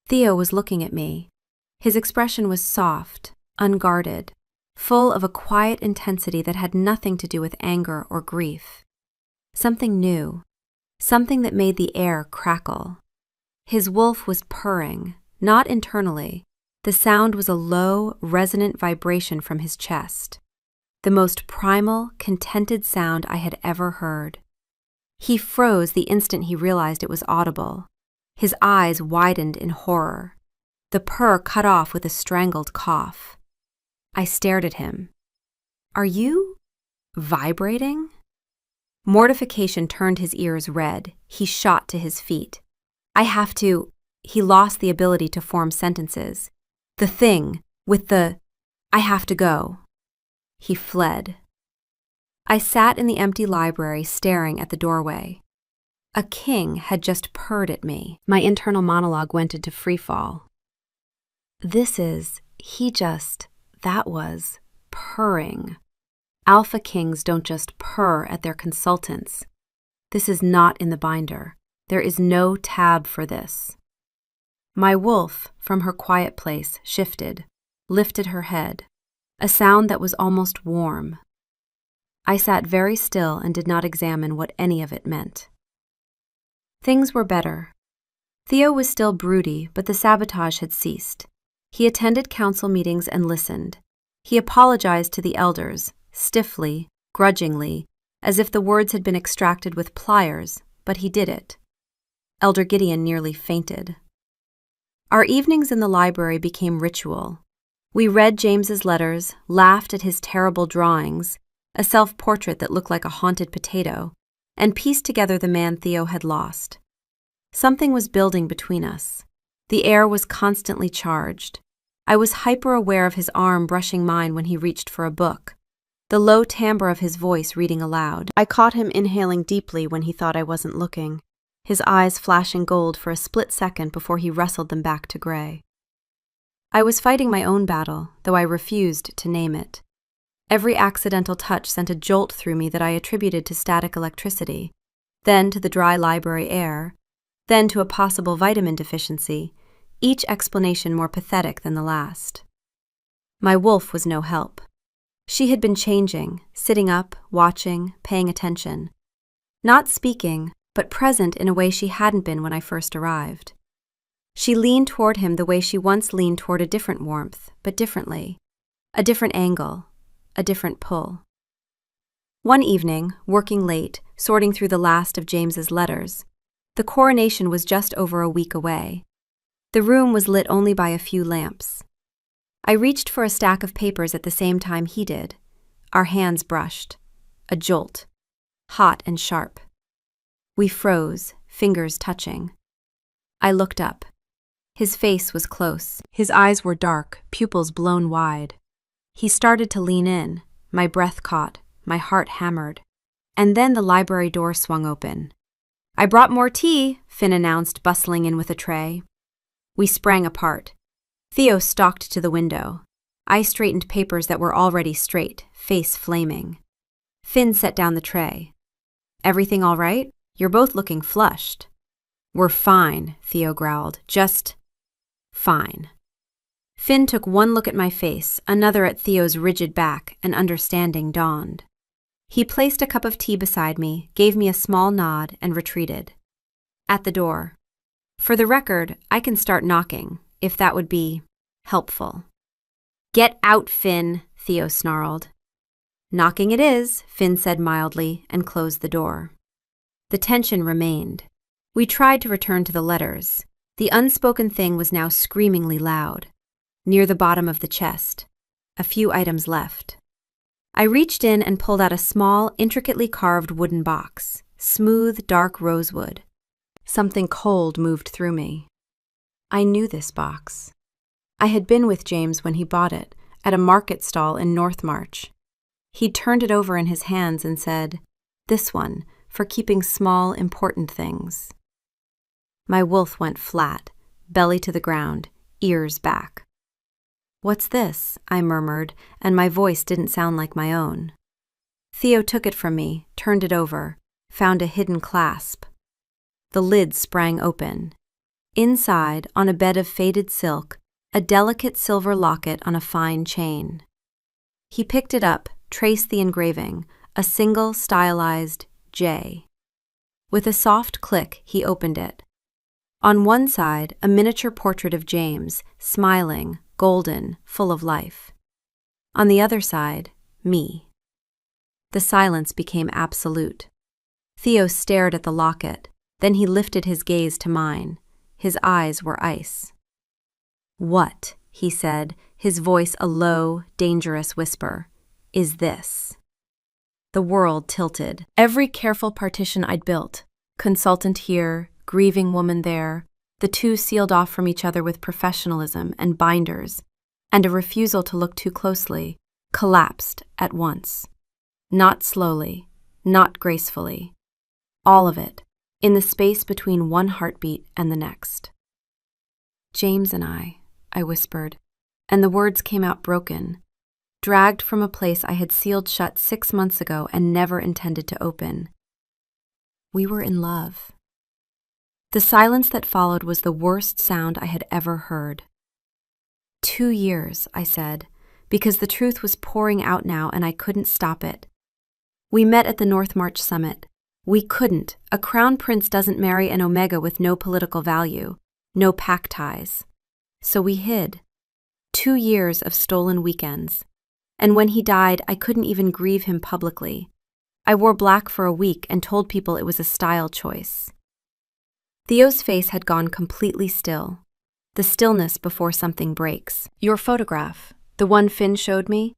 Theo was looking at me. His expression was soft, unguarded, full of a quiet intensity that had nothing to do with anger or grief. Something new, something that made the air crackle. His wolf was purring, not internally. The sound was a low, resonant vibration from his chest. The most primal, contented sound I had ever heard. He froze the instant he realized it was audible. His eyes widened in horror. the purr cut off with a strangled cough. I stared at him. "Are you vibrating?" Mortification turned his ears red. He shot to his feet. "I have to..." He lost the ability to form sentences. "The thing, with the... I have to go." He fled. I sat in the empty library staring at the doorway. A king had just purred at me. My internal monologue went into freefall. That was purring. Alpha kings don't just purr at their consultants. This is not in the binder. There is no tab for this. My wolf, from her quiet place, shifted, lifted her head, a sound that was almost warm. I sat very still and did not examine what any of it meant. Things were better. Theo was still broody, but the sabotage had ceased. He attended council meetings and listened. He apologized to the elders, stiffly, grudgingly, as if the words had been extracted with pliers, but he did it. Elder Gideon nearly fainted. Our evenings in the library became ritual. We read James's letters, laughed at his terrible drawings, a self-portrait that looked like a haunted potato, and pieced together the man Theo had lost. Something was building between us. The air was constantly charged. I was hyper-aware of his arm brushing mine when he reached for a book, the low timbre of his voice reading aloud. I caught him inhaling deeply when he thought I wasn't looking, his eyes flashing gold for a split second before he wrestled them back to gray. I was fighting my own battle, though I refused to name it. Every accidental touch sent a jolt through me that I attributed to static electricity, then to the dry library air, then to a possible vitamin deficiency, each explanation more pathetic than the last. My wolf was no help. She had been changing, sitting up, watching, paying attention. Not speaking, but present in a way she hadn't been when I first arrived. She leaned toward him the way she once leaned toward a different warmth, but differently. A different angle, a different pull. One evening, working late, sorting through the last of James's letters, the coronation was just over a week away. The room was lit only by a few lamps. I reached for a stack of papers at the same time he did. Our hands brushed. A jolt. Hot and sharp. We froze, fingers touching. I looked up. His face was close. His eyes were dark, pupils blown wide. He started to lean in. My breath caught. My heart hammered. And then the library door swung open. "I brought more tea," Finn announced, bustling in with a tray. We sprang apart. Theo stalked to the window. I straightened papers that were already straight, face flaming. Finn set down the tray. "Everything all right? You're both looking flushed." "We're fine," Theo growled. "Just fine." Finn took one look at my face, another at Theo's rigid back, and understanding dawned. He placed a cup of tea beside me, gave me a small nod, and retreated. At the door. "For the record, I can start knocking, if that would be helpful." "Get out, Finn," Theo snarled. "Knocking it is," Finn said mildly, and closed the door. The tension remained. We tried to return to the letters. The unspoken thing was now screamingly loud. Near the bottom of the chest. A few items left. I reached in and pulled out a small, intricately carved wooden box. Smooth, dark rosewood. Something cold moved through me. I knew this box. I had been with James when he bought it, at a market stall in North March. He'd turned it over in his hands and said, "This one, for keeping small, important things." My wolf went flat, belly to the ground, ears back. "What's this?" I murmured, and my voice didn't sound like my own. Theo took it from me, turned it over, found a hidden clasp. The lid sprang open. Inside, on a bed of faded silk, a delicate silver locket on a fine chain. He picked it up, traced the engraving, a single stylized J. With a soft click, he opened it. On one side, a miniature portrait of James, smiling, golden, full of life. On the other side, me. The silence became absolute. Theo stared at the locket, then he lifted his gaze to mine. His eyes were ice. "What," he said, his voice a low, dangerous whisper, "is this?" The world tilted. Every careful partition I'd built, consultant here, grieving woman there, the two sealed off from each other with professionalism and binders, and a refusal to look too closely, collapsed at once. Not slowly, not gracefully. All of it, in the space between one heartbeat and the next. "James and I whispered, and the words came out broken, dragged from a place I had sealed shut 6 months ago and never intended to open. We were in love. The silence that followed was the worst sound I had ever heard. 2 years, I said, because the truth was pouring out now and I couldn't stop it. We met at the North March summit. We couldn't. A crown prince doesn't marry an omega with no political value, no pack ties. So we hid. 2 years of stolen weekends. And when he died, I couldn't even grieve him publicly. I wore black for a week and told people it was a style choice." Theo's face had gone completely still. The stillness before something breaks. "Your photograph, the one Finn showed me,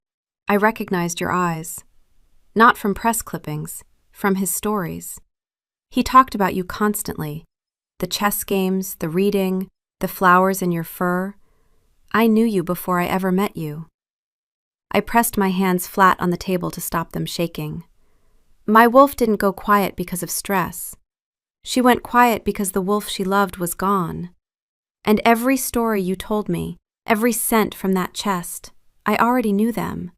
I recognized your eyes. Not from press clippings, from his stories. He talked about you constantly. The chess games, the reading, the flowers in your fur. I knew you before I ever met you." I pressed my hands flat on the table to stop them shaking. My wolf didn't go quiet because of stress. She went quiet because the wolf she loved was gone. And every story you told me, every scent from that chest, I already knew them.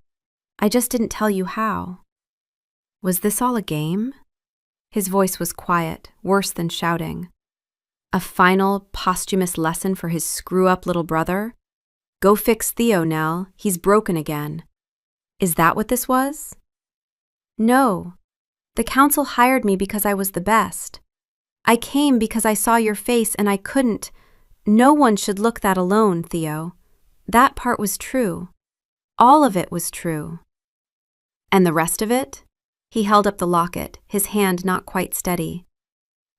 I just didn't tell you how. Was this all a game? His voice was quiet, worse than shouting. A final, posthumous lesson for his screw-up little brother? "Go fix Theo, Nell. He's broken again." Is that what this was? No. The council hired me because I was the best. I came because I saw your face and I couldn't. No one should look that alone, Theo. That part was true. All of it was true. And the rest of it? He held up the locket, his hand not quite steady.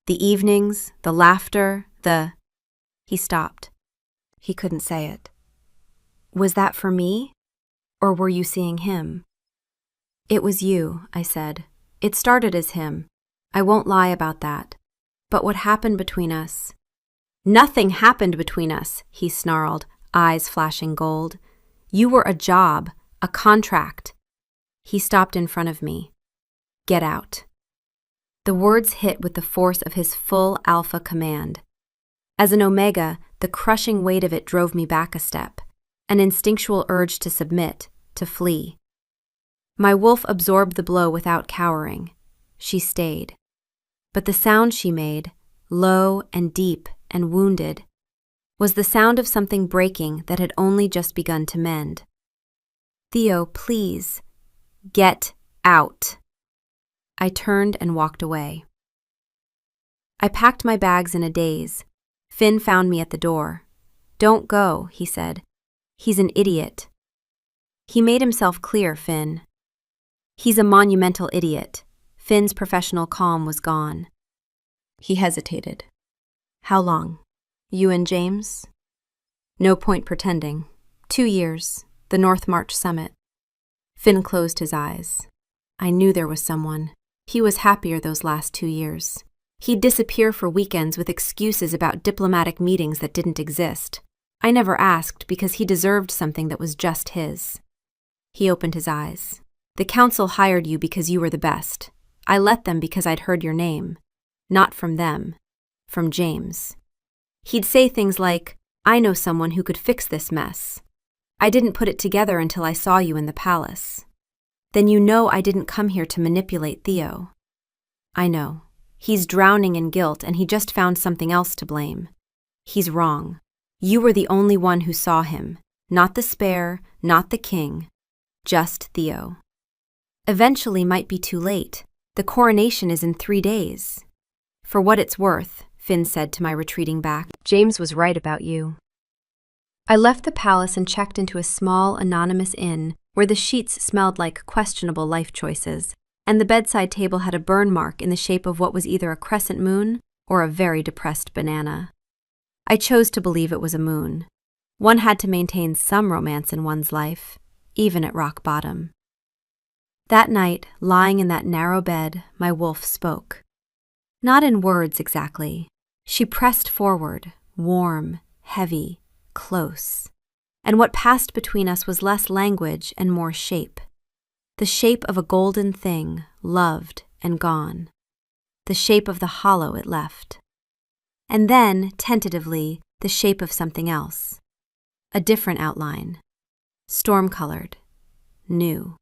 The evenings, the laughter, He stopped. He couldn't say it. Was that for me? Or were you seeing him? It was you, I said. It started as him. I won't lie about that. But what happened between us? Nothing happened between us, he snarled, eyes flashing gold. You were a job, a contract. He stopped in front of me. Get out. The words hit with the force of his full alpha command. As an omega, the crushing weight of it drove me back a step, an instinctual urge to submit, to flee. My wolf absorbed the blow without cowering. She stayed. But the sound she made, low and deep and wounded, was the sound of something breaking that had only just begun to mend. Theo, please, get out. I turned and walked away. I packed my bags in a daze. Finn found me at the door. Don't go, he said. He's an idiot. He made himself clear, Finn. He's a monumental idiot. Finn's professional calm was gone. He hesitated. How long? You and James? No point pretending. 2 years. The North March summit. Finn closed his eyes. I knew there was someone. He was happier those last 2 years. He'd disappear for weekends with excuses about diplomatic meetings that didn't exist. I never asked because he deserved something that was just his. He opened his eyes. The council hired you because you were the best. I let them because I'd heard your name. Not from them. From James. He'd say things like, I know someone who could fix this mess. I didn't put it together until I saw you in the palace. Then you know I didn't come here to manipulate Theo. I know. He's drowning in guilt and he just found something else to blame. He's wrong. You were the only one who saw him. Not the spare, not the king. Just Theo. Eventually might be too late. The coronation is in 3 days. For what it's worth, Finn said to my retreating back, James was right about you. I left the palace and checked into a small, anonymous inn where the sheets smelled like questionable life choices, and the bedside table had a burn mark in the shape of what was either a crescent moon or a very depressed banana. I chose to believe it was a moon. One had to maintain some romance in one's life, even at rock bottom. That night, lying in that narrow bed, my wolf spoke. Not in words exactly. She pressed forward, warm, heavy, close. And what passed between us was less language and more shape. The shape of a golden thing, loved and gone. The shape of the hollow it left. And then, tentatively, the shape of something else. A different outline. Storm-colored. New.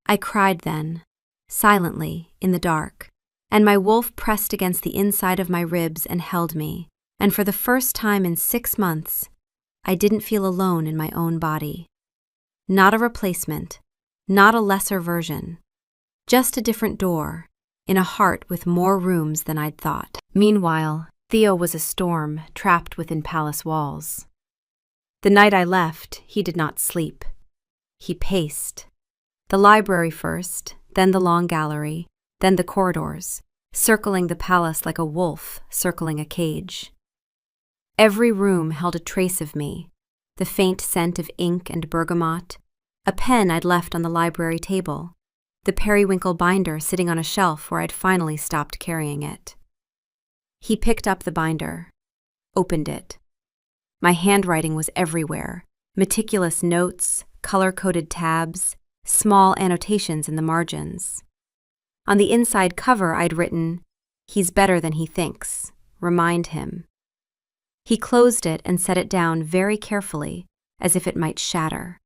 I cried then, silently, in the dark, and my wolf pressed against the inside of my ribs and held me, and for the first time in 6 months, I didn't feel alone in my own body. Not a replacement, not a lesser version, just a different door, in a heart with more rooms than I'd thought. Meanwhile, Theo was a storm trapped within palace walls. The night I left, he did not sleep. He paced. The library first, then the long gallery, then the corridors, circling the palace like a wolf circling a cage. Every room held a trace of me, the faint scent of ink and bergamot, a pen I'd left on the library table, the periwinkle binder sitting on a shelf where I'd finally stopped carrying it. He picked up the binder, opened it. My handwriting was everywhere, meticulous notes, color-coded tabs, small annotations in the margins. On the inside cover I'd written, "He's better than he thinks. Remind him." He closed it and set it down very carefully, as if it might shatter.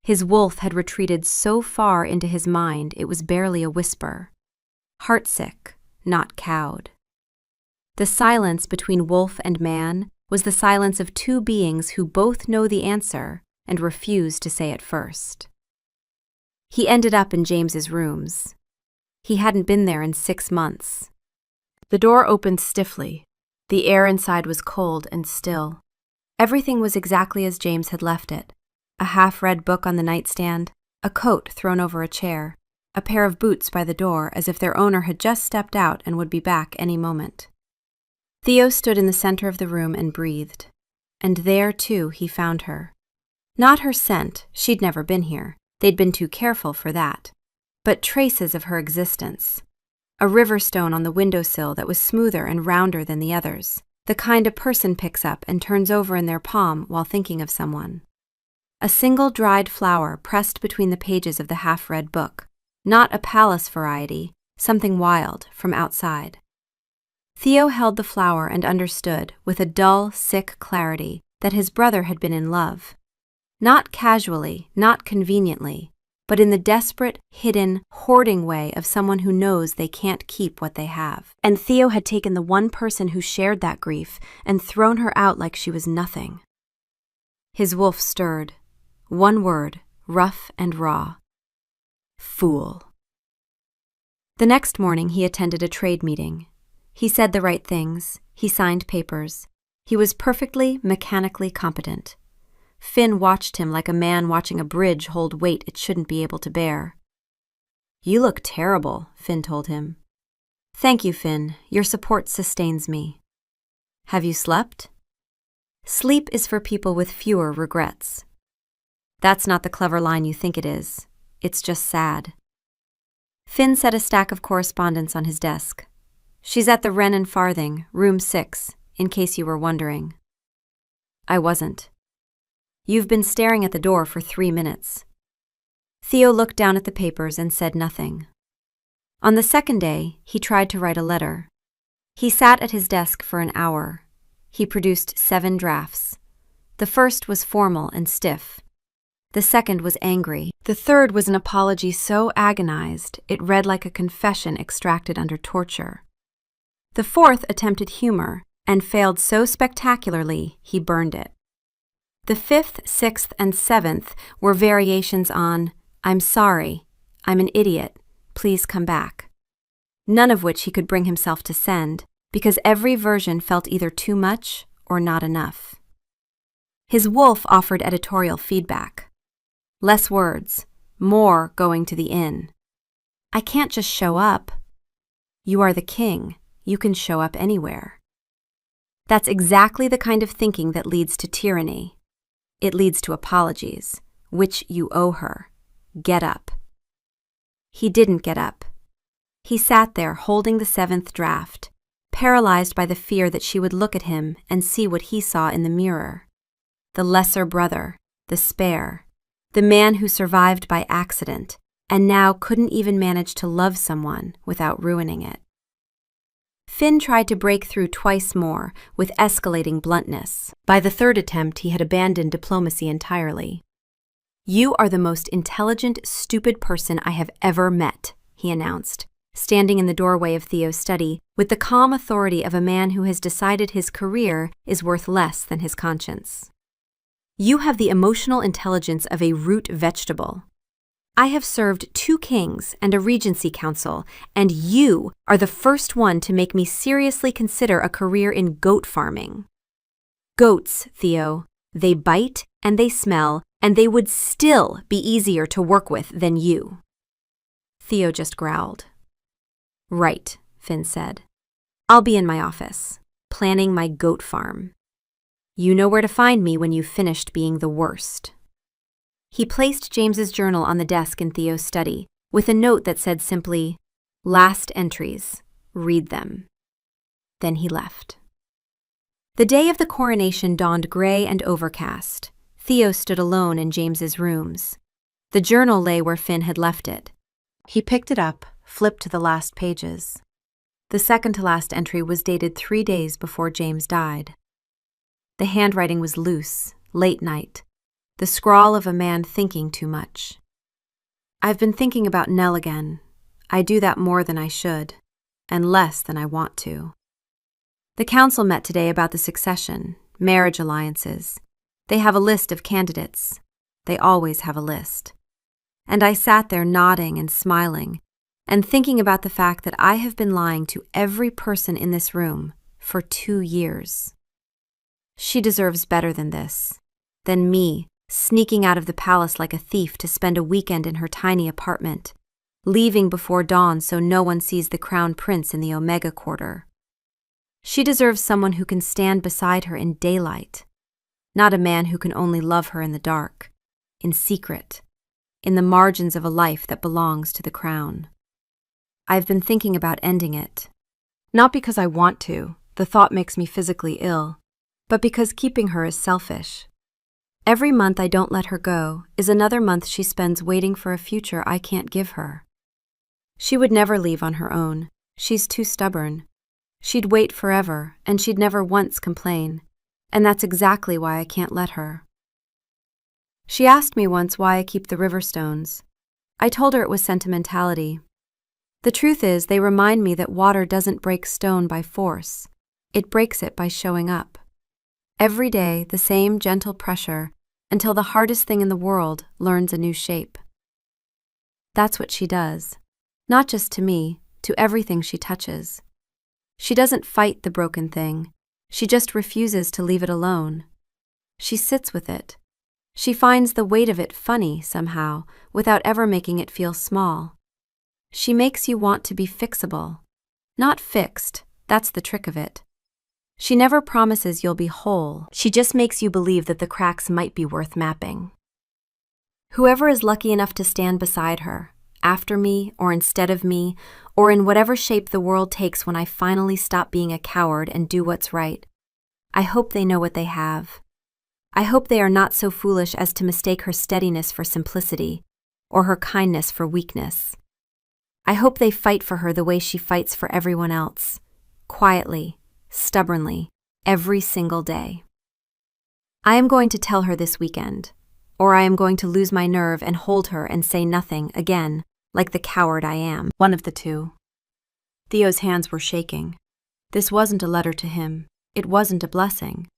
His wolf had retreated so far into his mind it was barely a whisper. Heartsick, not cowed. The silence between wolf and man was the silence of two beings who both know the answer and refuse to say it first. He ended up in James's rooms. He hadn't been there in 6 months. The door opened stiffly. The air inside was cold and still. Everything was exactly as James had left it. A half-read book on the nightstand, a coat thrown over a chair, a pair of boots by the door as if their owner had just stepped out and would be back any moment. Theo stood in the center of the room and breathed. And there, too, he found her. Not her scent, she'd never been here. They'd been too careful for that. But traces of her existence. A river stone on the windowsill that was smoother and rounder than the others, the kind a person picks up and turns over in their palm while thinking of someone. A single dried flower pressed between the pages of the half-read book, not a palace variety, something wild from outside. Theo held the flower and understood, with a dull, sick clarity, that his brother had been in love. Not casually, not conveniently, but in the desperate, hidden, hoarding way of someone who knows they can't keep what they have. And Theo had taken the one person who shared that grief and thrown her out like she was nothing. His wolf stirred. One word, rough and raw. Fool. The next morning he attended a trade meeting. He said the right things. He signed papers. He was perfectly, mechanically competent. Finn watched him like a man watching a bridge hold weight it shouldn't be able to bear. "You look terrible," Finn told him. "Thank you, Finn. Your support sustains me." "Have you slept?" "Sleep is for people with fewer regrets." "That's not the clever line you think it is. It's just sad." Finn set a stack of correspondence on his desk. "She's at the Wren and Farthing, room 6, in case you were wondering." I wasn't. "You've been staring at the door for 3 minutes." Theo looked down at the papers and said nothing. On the second day, he tried to write a letter. He sat at his desk for an hour. He produced 7 drafts. The first was formal and stiff. The second was angry. The third was an apology so agonized it read like a confession extracted under torture. The fourth attempted humor and failed so spectacularly he burned it. The 5th, 6th, and 7th were variations on, "I'm sorry, I'm an idiot, please come back," none of which he could bring himself to send, because every version felt either too much or not enough. His wolf offered editorial feedback. Less words, more going to the inn. "I can't just show up." "You are the king, you can show up anywhere." That's exactly the kind of thinking that leads to tyranny. It leads to apologies, which you owe her. Get up. He didn't get up. He sat there holding the 7th draft, paralyzed by the fear that she would look at him and see what he saw in the mirror. The lesser brother, the spare, the man who survived by accident and now couldn't even manage to love someone without ruining it. Finn tried to break through twice more with escalating bluntness. By the 3rd attempt, he had abandoned diplomacy entirely. "You are the most intelligent, stupid person I have ever met," he announced, standing in the doorway of Theo's study with the calm authority of a man who has decided his career is worth less than his conscience. "You have the emotional intelligence of a root vegetable. I have served 2 kings and a regency council, and you are the first one to make me seriously consider a career in goat farming. Goats, Theo, they bite and they smell, and they would still be easier to work with than you." Theo just growled. "Right," Finn said. "I'll be in my office, planning my goat farm. You know where to find me when you've finished being the worst." He placed James's journal on the desk in Theo's study, with a note that said simply, "Last entries. Read them." Then he left. The day of the coronation dawned gray and overcast. Theo stood alone in James's rooms. The journal lay where Finn had left it. He picked it up, flipped to the last pages. The second-to-last entry was dated 3 days before James died. The handwriting was loose, late night, the scrawl of a man thinking too much. "I've been thinking about Nell again. I do that more than I should, and less than I want to. The council met today about the succession, marriage alliances. They have a list of candidates. They always have a list. And I sat there nodding and smiling, and thinking about the fact that I have been lying to every person in this room for 2 years. She deserves better than this, than me sneaking out of the palace like a thief to spend a weekend in her tiny apartment, leaving before dawn so no one sees the crown prince in the Omega Quarter. She deserves someone who can stand beside her in daylight, not a man who can only love her in the dark, in secret, in the margins of a life that belongs to the crown. I've been thinking about ending it, not because I want to, the thought makes me physically ill, but because keeping her is selfish. Every month I don't let her go is another month she spends waiting for a future I can't give her. She would never leave on her own. She's too stubborn. She'd wait forever, and she'd never once complain, and that's exactly why I can't let her. She asked me once why I keep the river stones. I told her it was sentimentality. The truth is, they remind me that water doesn't break stone by force. It breaks it by showing up. Every day, the same gentle pressure, until the hardest thing in the world learns a new shape. That's what she does. Not just to me, to everything she touches. She doesn't fight the broken thing. She just refuses to leave it alone. She sits with it. She finds the weight of it funny somehow, without ever making it feel small. She makes you want to be fixable. Not fixed, that's the trick of it. She never promises you'll be whole. She just makes you believe that the cracks might be worth mapping. Whoever is lucky enough to stand beside her, after me or instead of me, or in whatever shape the world takes when I finally stop being a coward and do what's right, I hope they know what they have. I hope they are not so foolish as to mistake her steadiness for simplicity, or her kindness for weakness. I hope they fight for her the way she fights for everyone else, quietly, stubbornly, every single day. I am going to tell her this weekend, or I am going to lose my nerve and hold her and say nothing again, like the coward I am. One of the two. Theo's hands were shaking. This wasn't a letter to him. It wasn't a blessing.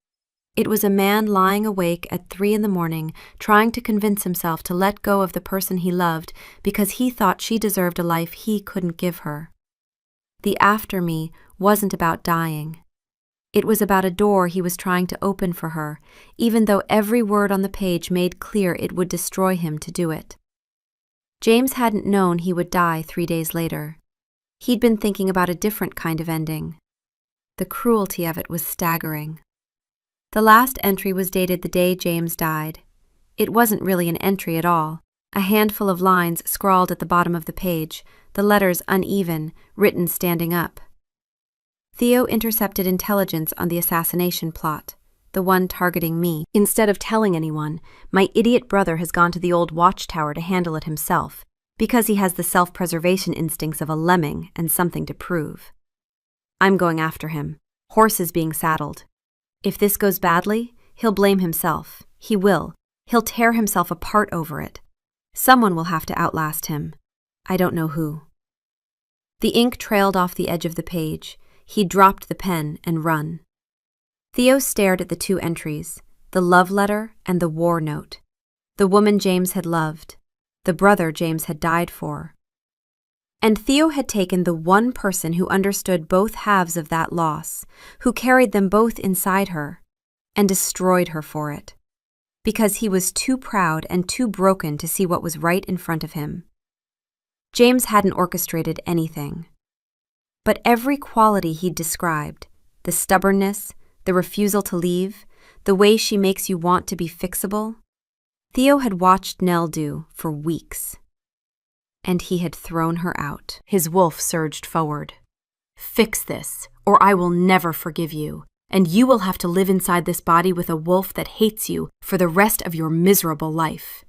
It was a man lying awake at 3 a.m, trying to convince himself to let go of the person he loved because he thought she deserved a life he couldn't give her. The after me wasn't about dying. It was about a door he was trying to open for her, even though every word on the page made clear it would destroy him to do it. James hadn't known he would die 3 days later. He'd been thinking about a different kind of ending. The cruelty of it was staggering. The last entry was dated the day James died. It wasn't really an entry at all. A handful of lines scrawled at the bottom of the page, the letters uneven, written standing up. Theo intercepted intelligence on the assassination plot, the one targeting me. Instead of telling anyone, my idiot brother has gone to the old watchtower to handle it himself, because he has the self-preservation instincts of a lemming and something to prove. I'm going after him. Horses being saddled. If this goes badly, he'll blame himself. He will. He'll tear himself apart over it. Someone will have to outlast him. I don't know who. The ink trailed off the edge of the page. He dropped the pen and run. Theo stared at the two entries, the love letter and the war note. The woman James had loved. The brother James had died for. And Theo had taken the one person who understood both halves of that loss, who carried them both inside her, and destroyed her for it, because he was too proud and too broken to see what was right in front of him. James hadn't orchestrated anything. But every quality he'd described, the stubbornness, the refusal to leave, the way she makes you want to be fixable, Theo had watched Nell do for weeks. And he had thrown her out. His wolf surged forward. Fix this, or I will never forgive you, and you will have to live inside this body with a wolf that hates you for the rest of your miserable life.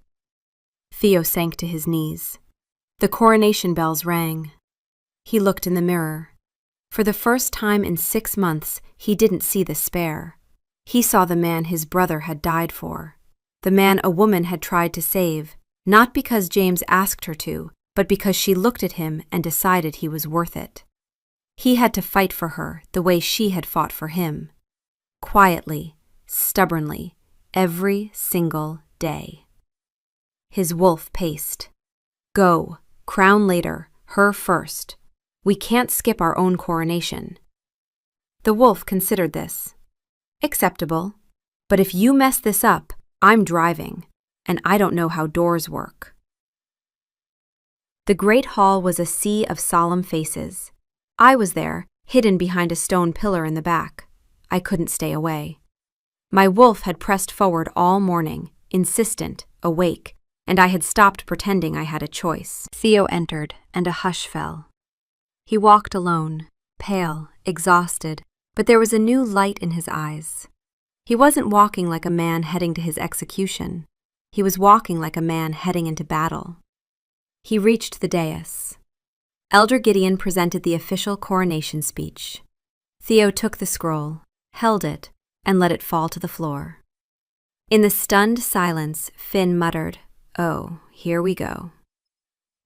Theo sank to his knees. The coronation bells rang. He looked in the mirror. For the first time in 6 months, he didn't see the spare. He saw the man his brother had died for. The man a woman had tried to save, not because James asked her to, but because she looked at him and decided he was worth it. He had to fight for her the way she had fought for him. Quietly, stubbornly, every single day. His wolf paced. Go, crown later, her first. We can't skip our own coronation. The wolf considered this. Acceptable. But if you mess this up, I'm driving, and I don't know how doors work. The great hall was a sea of solemn faces. I was there, hidden behind a stone pillar in the back. I couldn't stay away. My wolf had pressed forward all morning, insistent, awake, and I had stopped pretending I had a choice. Theo entered, and a hush fell. He walked alone, pale, exhausted, but there was a new light in his eyes. He wasn't walking like a man heading to his execution. He was walking like a man heading into battle. He reached the dais. Elder Gideon presented the official coronation speech. Theo took the scroll, held it, and let it fall to the floor. In the stunned silence, Finn muttered, "Oh, here we go."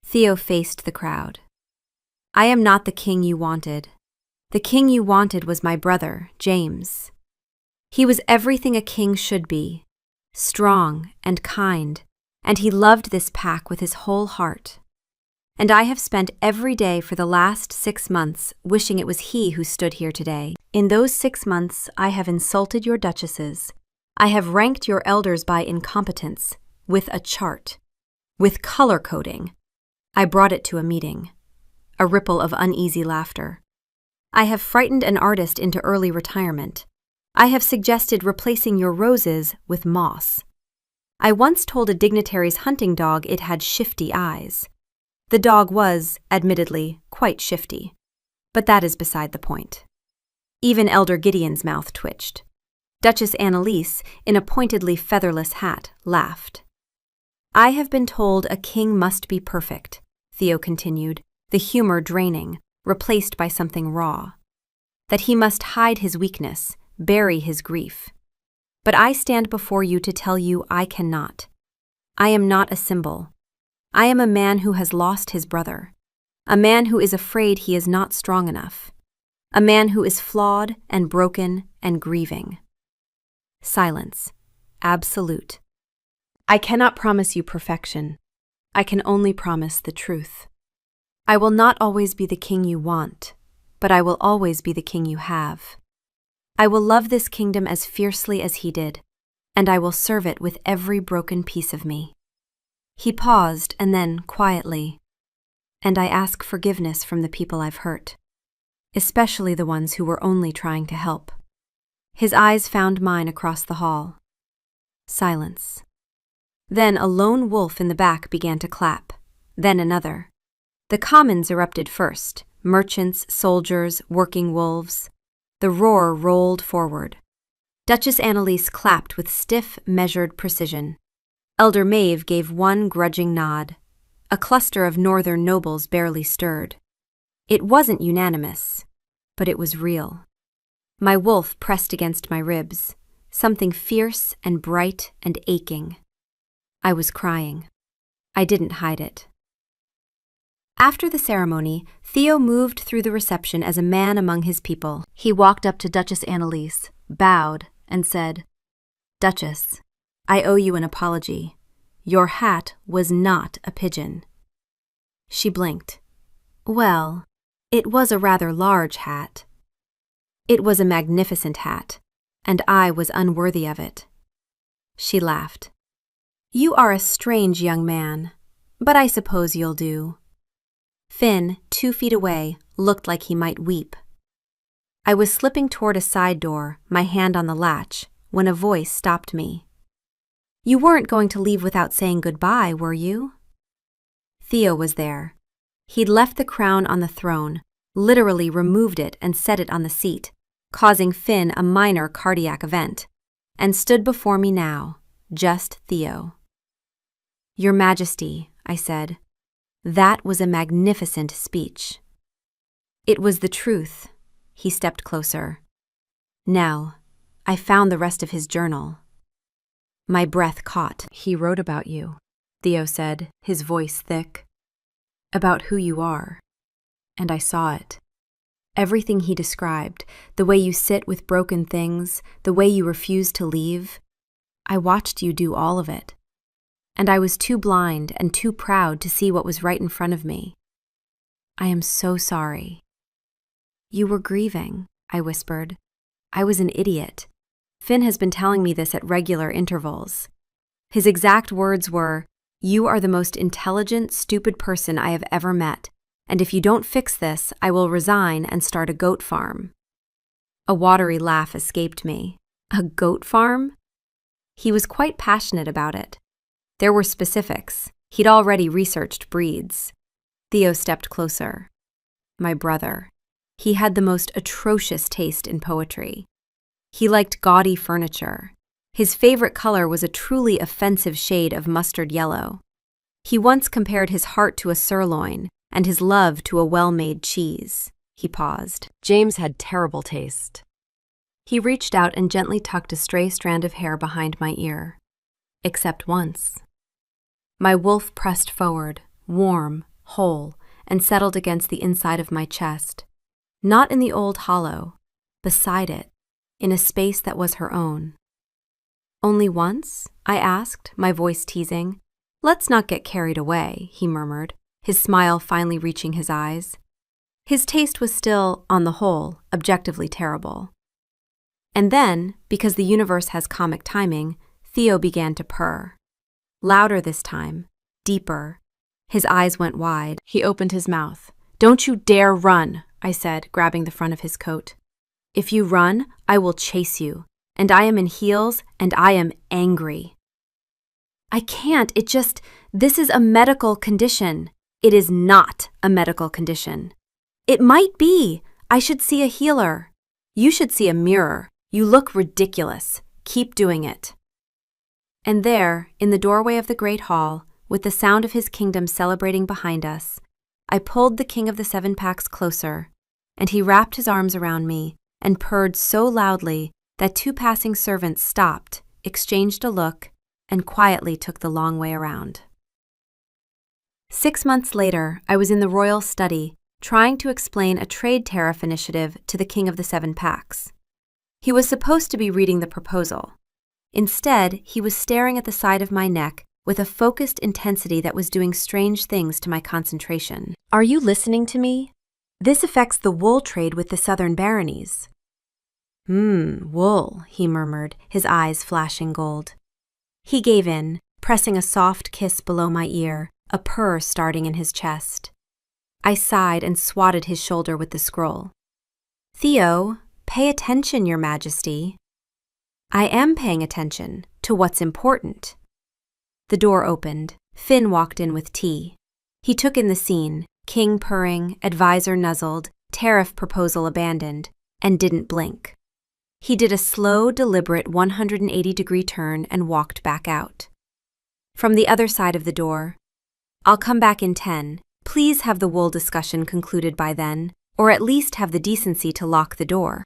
Theo faced the crowd. I am not the king you wanted. The king you wanted was my brother, James. He was everything a king should be, strong and kind, and he loved this pack with his whole heart. And I have spent every day for the last 6 months wishing it was he who stood here today. In those 6 months, I have insulted your duchesses. I have ranked your elders by incompetence, with a chart, with color coding. I brought it to a meeting. A ripple of uneasy laughter. I have frightened an artist into early retirement. I have suggested replacing your roses with moss. I once told a dignitary's hunting dog it had shifty eyes. The dog was, admittedly, quite shifty. But that is beside the point. Even Elder Gideon's mouth twitched. Duchess Annalise, in a pointedly featherless hat, laughed. I have been told a king must be perfect, Theo continued, the humor draining, replaced by something raw. That he must hide his weakness, bury his grief. But I stand before you to tell you I cannot. I am not a symbol. I am a man who has lost his brother. A man who is afraid he is not strong enough. A man who is flawed and broken and grieving. Silence. Absolute. I cannot promise you perfection. I can only promise the truth. I will not always be the king you want, but I will always be the king you have. I will love this kingdom as fiercely as he did, and I will serve it with every broken piece of me. He paused and then, quietly, and I ask forgiveness from the people I've hurt. especially the ones who were only trying to help. His eyes found mine across the hall. Silence. Then a lone wolf in the back began to clap, then another. The commons erupted first, merchants, soldiers, working wolves. The roar rolled forward. Duchess Annalise clapped with stiff, measured precision. Elder Maeve gave one grudging nod. A cluster of northern nobles barely stirred. It wasn't unanimous, but it was real. My wolf pressed against my ribs, something fierce and bright and aching. I was crying. I didn't hide it. After the ceremony, Theo moved through the reception as a man among his people. He walked up to Duchess Annalise, bowed, and said, "Duchess, I owe you an apology. Your hat was not a pigeon." She blinked. Well, it was a rather large hat. It was a magnificent hat, and I was unworthy of it. She laughed. "You are a strange young man, but I suppose you'll do." Finn, 2 feet away, looked like he might weep. I was slipping toward a side door, my hand on the latch, when a voice stopped me. "You weren't going to leave without saying goodbye, were you?" Theo was there. He'd left the crown on the throne, literally removed it and set it on the seat, causing Finn a minor cardiac event, and stood before me now, just Theo. "Your Majesty," I said, "that was a magnificent speech." "It was the truth." He stepped closer. "Now, I found the rest of his journal." My breath caught. "He wrote about you," Theo said, his voice thick. "About who you are." And I saw it. Everything he described, the way you sit with broken things, the way you refuse to leave. I watched you do all of it. And I was too blind and too proud to see what was right in front of me. "I am so sorry." "You were grieving," I whispered. "I was an idiot. Finn has been telling me this at regular intervals. His exact words were, 'You are the most intelligent, stupid person I have ever met, and if you don't fix this, I will resign and start a goat farm.'" A watery laugh escaped me. A goat farm? He was quite passionate about it. There were specifics. He'd already researched breeds. Theo stepped closer. My brother. He had the most atrocious taste in poetry. He liked gaudy furniture. His favorite color was a truly offensive shade of mustard yellow. He once compared his heart to a sirloin and his love to a well-made cheese. He paused. James had terrible taste. He reached out and gently tucked a stray strand of hair behind my ear. Except once. My wolf pressed forward, warm, whole, and settled against the inside of my chest. Not in the old hollow, beside it, in a space that was her own. "Only once?" I asked, my voice teasing. "Let's not get carried away," he murmured, his smile finally reaching his eyes. His taste was still, on the whole, objectively terrible. And then, because the universe has comic timing, Theo began to purr. Louder this time, deeper. His eyes went wide. He opened his mouth. "Don't you dare run," I said, grabbing the front of his coat. "If you run, I will chase you, and I am in heels, and I am angry." "I can't, this is a medical condition." "It is not a medical condition." "It might be. I should see a healer." "You should see a mirror. You look ridiculous. Keep doing it." And there, in the doorway of the great hall, with the sound of his kingdom celebrating behind us, I pulled the king of the 7 packs closer, and he wrapped his arms around me and purred so loudly that 2 passing servants stopped, exchanged a look, and quietly took the long way around. 6 months later, I was in the royal study, trying to explain a trade tariff initiative to the king of the 7 packs. He was supposed to be reading the proposal. Instead, he was staring at the side of my neck with a focused intensity that was doing strange things to my concentration. "Are you listening to me? This affects the wool trade with the southern baronies." Wool," he murmured, his eyes flashing gold. He gave in, pressing a soft kiss below my ear, a purr starting in his chest. I sighed and swatted his shoulder with the scroll. Theo, pay attention, Your Majesty. I am paying attention to what's important. The door opened. Finn walked in with tea. He took in the scene, king purring, advisor nuzzled, tariff proposal abandoned, and didn't blink. He did a slow, deliberate 180-degree turn and walked back out. From the other side of the door, I'll come back in 10. Please have the wool discussion concluded by then, or at least have the decency to lock the door.